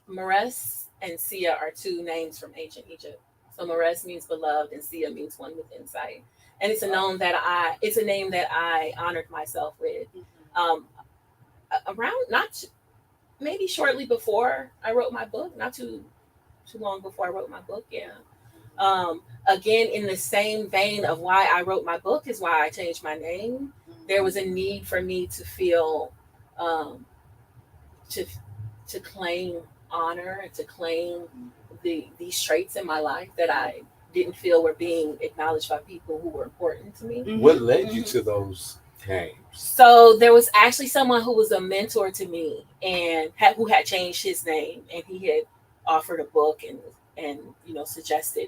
B: Meres and Sia are two names from ancient Egypt. So Meres means beloved and Sia means one with insight. And it's a name that I honored myself with. Maybe shortly before I wrote my book, not too long before I wrote my book, yeah. Again, in the same vein of why I wrote my book is why I changed my name. There was a need for me to feel to claim honor and to claim these traits in my life that I didn't feel were being acknowledged by people who were important to me.
A: What led you to those names?
B: So there was actually someone who was a mentor to me and who had changed his name, and he had offered a book and suggested,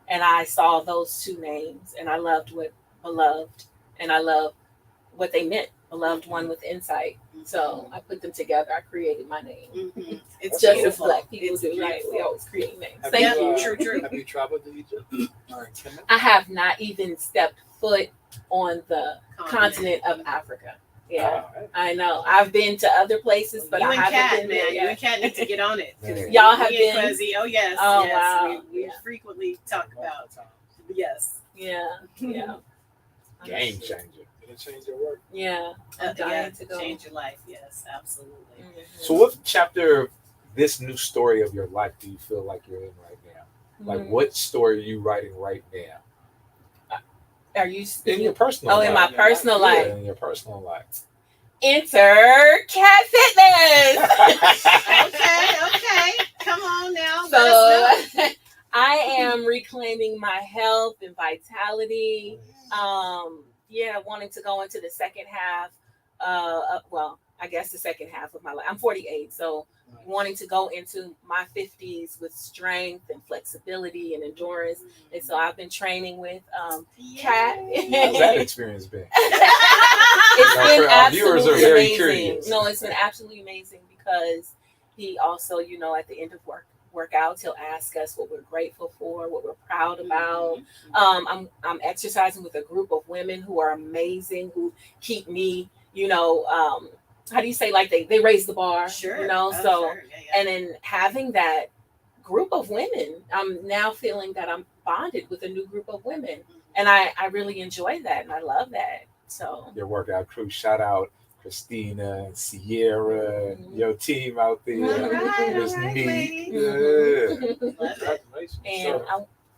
B: and I saw those two names and I loved what beloved and I loved what they meant. Beloved, one with insight. So I put them together. I created my name.
D: It's
B: Just
D: beautiful.
B: as Black people
D: It's
B: do, right?
D: beautiful.
B: We always create names.
C: Have
B: Thank
C: you,
B: you.
D: True.
C: Have you traveled to Egypt? Or Kenya?
B: I have not even stepped foot on the continent of Africa. Yeah,
C: Oh, right.
B: I know. I've been to other places, but
D: you
B: I
D: and
B: haven't
D: Kat,
B: been
D: man.
B: there
D: You and
B: yet.
D: Kat need to get on it.
A: Man.
B: Y'all have
D: Me and
B: been?
D: Fuzzy, oh yes.
B: Oh,
D: yes.
B: wow.
D: We
B: Yeah.
D: frequently talk
C: All
D: about
C: the time.
D: yes.
B: Yeah.
A: Game changer.
C: It'll change your work.
B: Yeah. I'm dying to go.
D: Change your life. Yes, absolutely.
B: Mhm.
A: So, what chapter of this new story of your life do you feel like you're in right now? Like,
B: Mhm.
A: what story are you writing right now?
B: Are you
A: In
B: speaking?
A: your personal
B: Oh,
A: life.
B: in my personal
A: Yeah,
B: life.
A: in your personal life.
B: Enter Cat Fitness.
D: Okay. Come on now. Let us
B: So I am reclaiming my health and vitality. Wanting to go into the second half. I guess the second half of my life. I'm 48, so wanting to go into my 50s with strength and flexibility and endurance. And so I've been training with Kat.
A: How's that experience been?
B: It's been
A: Our viewers
B: absolutely
A: are very
B: amazing.
A: curious.
B: No, it's been absolutely amazing because he also, at the end of workouts, he'll ask us what we're grateful for, what we're proud about. I'm exercising with a group of women who are amazing, who keep me, how do you say, like they raise the bar,
D: Sure.
B: Sure. And in having that group of women, I'm now feeling that I'm bonded with a new group of women, and I really enjoy that and I love that. So
A: Your workout crew, shout out Christina and Sierra and your team out there.
D: All right,
A: It was
D: all right,
A: neat.
D: ladies.
A: Yeah.
D: Love it.
C: Congratulations.
B: And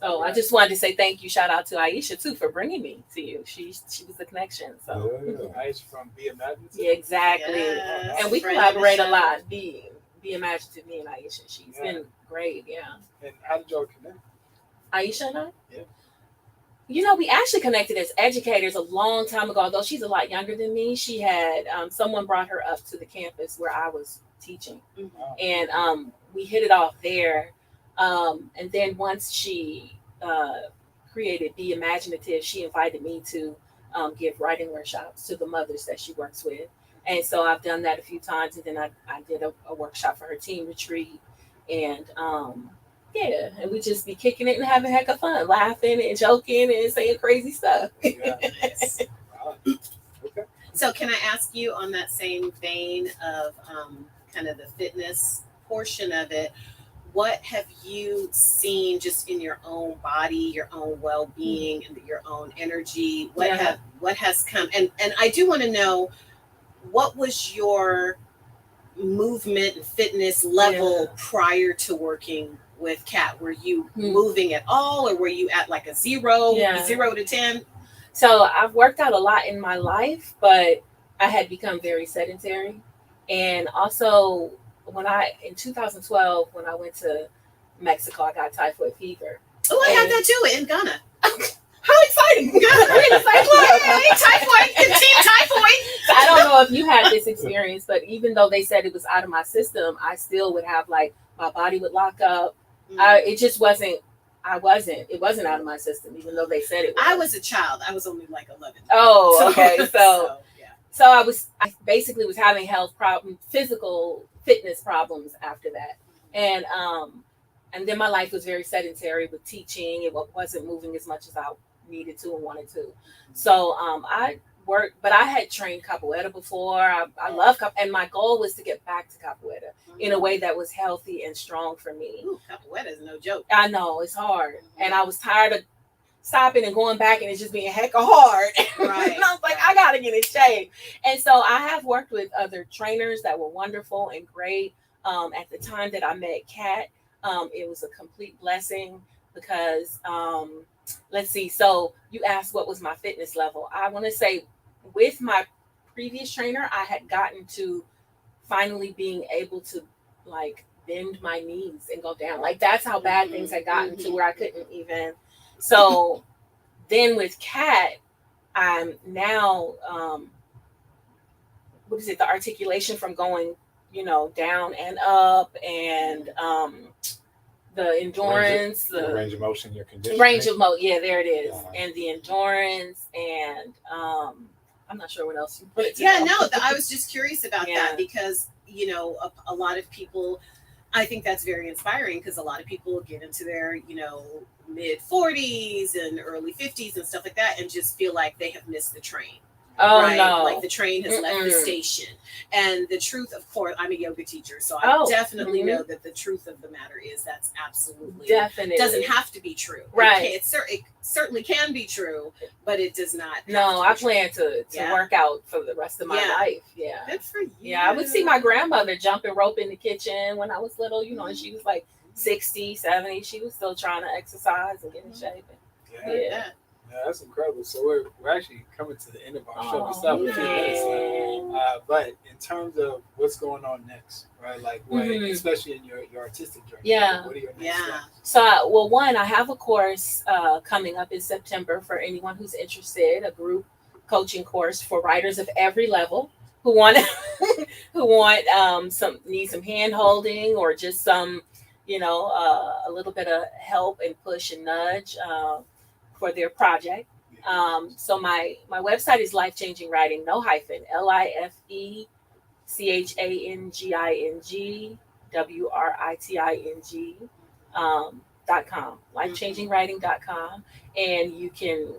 B: I just wanted to say thank you. Shout out to Aisha too for bringing me to you. She was the connection. So
A: Yeah.
C: Nice from Be Imaginative.
B: yeah, exactly.
D: Yes.
B: And we
D: Friend of the
B: collaborate a
D: show.
B: lot. Be imaginative, me and Aisha. She's
C: Yeah.
B: been great. Yeah.
C: And how did y'all connect?
B: Aisha and I?
C: Yeah.
B: We actually connected as educators a long time ago, although she's a lot younger than me. She had someone brought her up to the campus where I was teaching.
C: Wow.
B: And we hit it off there. And then once she created Be Imaginative, she invited me to give writing workshops to the mothers that she works with. And so I've done that a few times. And then I did a workshop for her teen retreat. And yeah, and we just be kicking it and having a heck of fun, laughing and joking and saying crazy stuff.
C: Yes. Okay.
D: So can I ask you on that same vein of kind of the fitness portion of it, what have you seen just in your own body, your own well-being, and your own energy? What has come? And I do want to know, what was your movement and fitness level prior to working with Kat? Were you moving at all, or were you at like a 0 to 10?
B: So I've worked out a lot in my life, but I had become very sedentary. And also in 2012, when I went to Mexico, I got typhoid fever.
D: Oh, I had that too in Ghana.
B: How exciting!
D: Typhoid, team typhoid.
B: I don't know if you had this experience, but even though they said it was out of my system, I still would have, like, my body would lock up. It just wasn't. It wasn't out of my system, even though they said it was.
D: I was a child. I was only like 11.
B: Oh, okay. So
D: yeah.
B: I basically was having health problems, physical fitness problems after that. And then my life was very sedentary with teaching. It wasn't moving as much as I needed to and wanted to. So I worked, but I had trained capoeira before. I love capoeira, and my goal was to get back to capoeira in a way that was healthy and strong for me.
D: Ooh, capoeira is no joke.
B: I know, it's hard. And I was tired of stopping and going back and it's just being hecka hard.
D: Right.
B: And I was like, I gotta get in shape. And so I have worked with other trainers that were wonderful and great. At the time that I met Kat, it was a complete blessing because let's see. So you asked what was my fitness level. I want to say with my previous trainer, I had gotten to finally being able to, like, bend my knees and go down. Like, that's how bad things had gotten to where I couldn't even. So then with Kat, I'm now, what is it? The articulation from going, down and up, and the endurance, the
A: range of motion, your conditioning.
B: Range of motion, yeah, there it is. And the endurance, and I'm not sure what else you put.
D: Yeah, no, I was just curious about that because, a lot of people, I think that's very inspiring because a lot of people get into their, mid 40s and early 50s and stuff like that and just feel like they have missed the train.
B: Oh,
D: right?
B: no.
D: Like the train has left the station. And the truth, of course, I'm a yoga teacher, so I definitely know that the truth of the matter is that's absolutely doesn't have to be true.
B: Right.
D: It certainly can be true, but it does not.
B: No, I plan to work out for the rest of my life. Yeah.
D: Good for you.
B: Yeah, I would see my grandmother jumping rope in the kitchen when I was little, and she was like 60, 70. She was still trying to exercise and get in shape.
C: Yeah, that's incredible. So we're actually coming to the end of our show. We still have a few minutes left. But in terms of what's going on next, right? Like, especially in your artistic journey.
B: Yeah.
C: What are your next steps?
B: So, one, I have a course coming up in September for anyone who's interested, a group coaching course for writers of every level who want need some hand holding or just some, a little bit of help and push and nudge for their project. So my website is Life Changing Writing, no hyphen, LifeChangingWriting.com, lifechangingwriting.com, and you can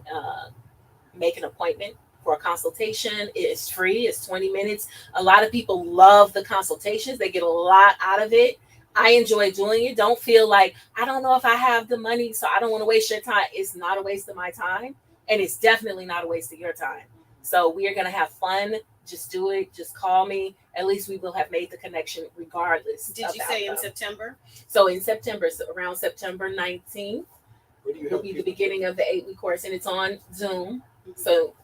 B: make an appointment for a consultation. It's free. It's 20 minutes. A lot of people love the consultations. They get a lot out of it. I enjoy doing it. Don't feel like, I don't know if I have the money, so I don't want to waste your time. It's not a waste of my time. And it's definitely not a waste of your time. So we are going to have fun. Just do it. Just call me. At least we will have made the connection regardless.
D: Did you say in September?
B: So in September, so around September 19th, will be the beginning of the 8-week course. And it's on Zoom. So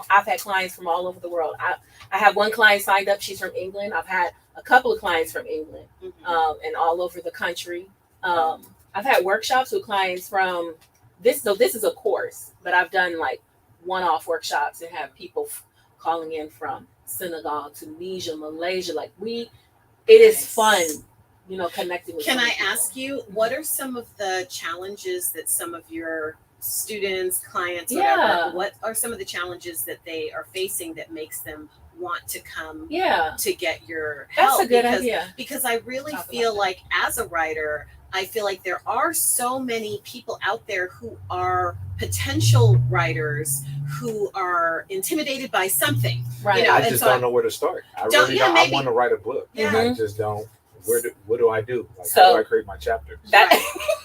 B: I've had clients from all over the world. I have one client signed up. She's from England. I've had a couple of clients from England and all over the country. I've had workshops with clients from this. So this is a course, but I've done like one-off workshops and have people calling in from Senegal, Tunisia, Malaysia. Like it is fun, connecting with.
D: Can I
B: people.
D: ask you, what are some of the challenges that some of your students, clients,
B: Yeah.
D: whatever, what are some of the challenges that they are facing that makes them want to come
B: Yeah.
D: to get your help?
B: That's a good idea.
D: Because I really
B: Talk about
D: feel
B: that.
D: like as a writer, I feel like there are so many people out there who are potential writers who are intimidated by something.
B: Right.
D: You know,
A: I
D: and
A: just
D: so
A: don't know where to start. I
D: Don't-
A: really
D: yeah,
A: don't. I
D: maybe.
A: want to write a book.
D: Yeah.
A: I just don't. What do I do? Like,
B: So-
A: how do I create my chapters?
B: That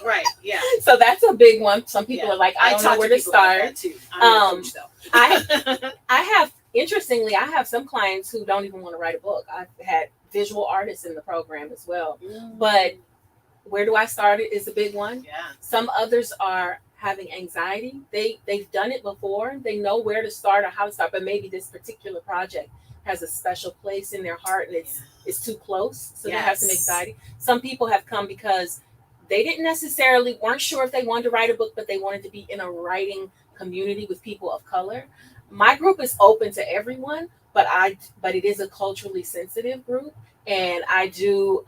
D: Right, yeah.
B: so that's a big one. Some people
D: Yeah.
B: are like, I don't know
D: talk
B: where to
D: people about
B: start.
D: that too. I'm a coach, though.
B: I have, interestingly, I have some clients who don't even want to write a book. I've had visual artists in the program as well. But where do I start? It is a big one.
D: yeah.
B: Some others are having anxiety. They've done it before. They know where to start or how to start, but maybe this particular project has a special place in their heart and it's too close. So they have some
D: Yes.
B: anxiety. Some people have come because they didn't necessarily weren't sure if they wanted to write a book, but they wanted to be in a writing community with people of color. My group is open to everyone, but it is a culturally sensitive group, and I do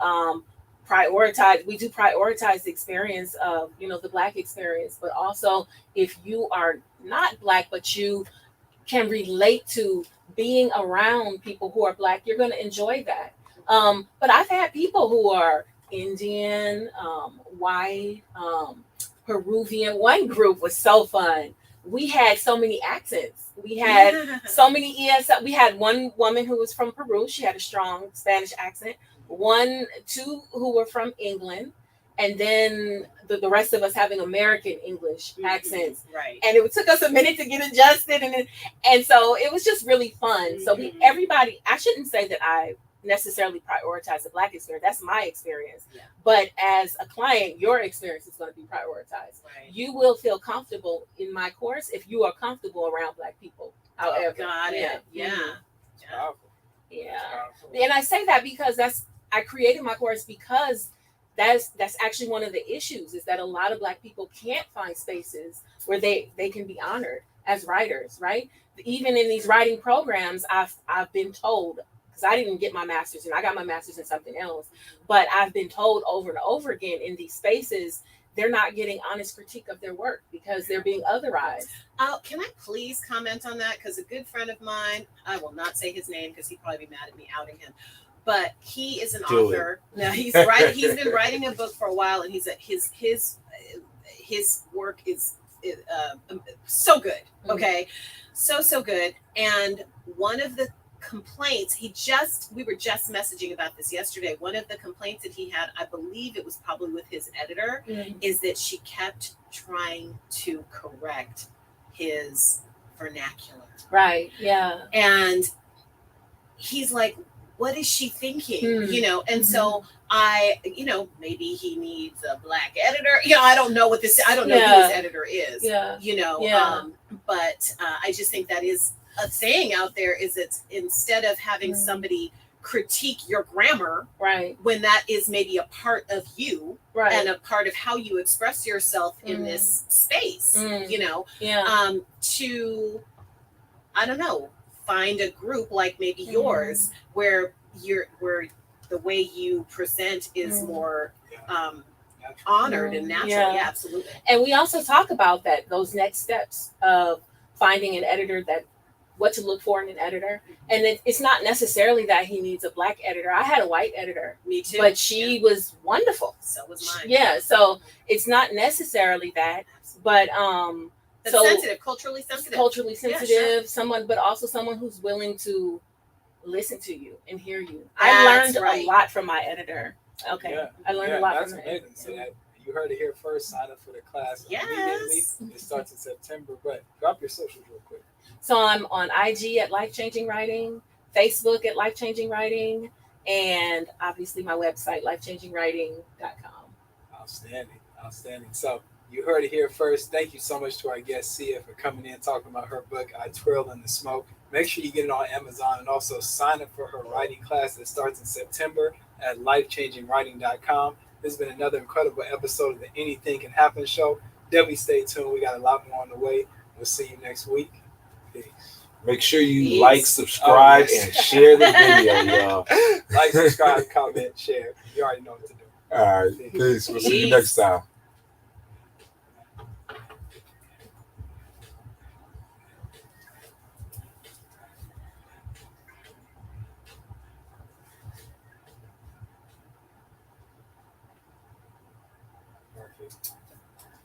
B: prioritize the experience of, the Black experience, but also if you are not Black but you can relate to being around people who are Black, you're going to enjoy that. But I've had people who are Indian, white, Peruvian. One group was so fun. We had so many accents. We had so many We had one woman who was from Peru. She had a strong Spanish accent. Two who were from England, and then the rest of us having American English accents.
D: Right.
B: And it took us a minute to get adjusted, and so it was just really fun. So everybody, I shouldn't say that I necessarily prioritize the Black experience. That's my experience.
D: Yeah.
B: But as a client, your experience is going to be prioritized.
D: Right.
B: You will feel comfortable in my course if you are comfortable around Black people. However,
D: Got it. Yeah.
C: It's powerful.
B: Yeah.
C: It's powerful.
B: And I say that because I created my course because that's actually one of the issues, is that a lot of Black people can't find spaces where they can be honored as writers, right? Even in these writing programs, I've been told, because I didn't get my master's and I got my master's in something else, but I've been told over and over again in these spaces, they're not getting honest critique of their work because they're being otherized.
D: Can I please comment on that? Because a good friend of mine, I will not say his name because he'd probably be mad at me outing him, but he is an author. Now he's been writing a book for a while, and his work is so good. Okay, so good. And one of the complaints we were just messaging about this yesterday. One of the complaints that he had, I believe it was probably with his editor, is that she kept trying to correct his vernacular.
B: Right. Yeah.
D: And he's like, what is she thinking? And so maybe he needs a Black editor. I don't know I don't know who his editor is.
B: Yeah.
D: But I just think that is a thing out there, is it's instead of having somebody critique your grammar,
B: right,
D: when that is maybe a part of you,
B: right,
D: and a part of how you express yourself in this space, to, I don't know, find a group like maybe yours where the way you present is more honored and natural. Yeah, absolutely.
B: And we also talk about those next steps of finding an editor, what to look for in an editor. And it's not necessarily that he needs a Black editor. I had a white editor.
D: Me too.
B: But she was wonderful.
D: So was mine.
B: Yeah. So it's not necessarily that, but
D: sensitive, culturally sensitive.
B: Someone, but also someone who's willing to listen to you and hear you. I learned a lot from my editor. Okay.
C: Yeah.
B: I learned a lot from my editor.
C: So you heard it here first. Sign up for the class immediately.
D: Yes.
C: It starts in September, but drop your socials real quick.
B: So I'm on IG at Life Changing Writing, Facebook at Life Changing Writing, and obviously my website, lifechangingwriting.com.
C: Outstanding. So you heard it here first. Thank you so much to our guest Sia for coming in, talking about her book, I Twirl in the Smoke. Make sure you get it on Amazon, and also sign up for her writing class that starts in September at lifechangingwriting.com. This has been another incredible episode of the Anything Can Happen show. Definitely stay tuned. We got a lot more on the way. We'll see you next week. Peace.
A: Make sure you like, subscribe, and share the video, y'all.
C: Like, subscribe, comment, share. You already know what to do.
A: All right. Peace. We'll see you next time.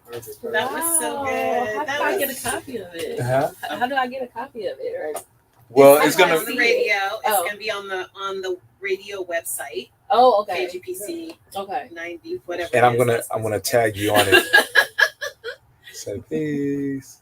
A: Perfect.
D: That was so good.
B: How
D: That
B: do I
D: was-
B: get a copy of it?
A: Uh-huh.
B: How do I get a copy of it? Or...
A: Well,
B: I
A: it's
B: wanna
A: gonna.
D: on the
B: see
D: radio.
B: it.
D: It's
B: Oh.
D: gonna be on the radio website.
B: Oh, okay.
D: KGPC
B: Okay.
D: 90 whatever.
A: And
D: it
A: I'm
D: is.
A: gonna tag you on it. Say peace.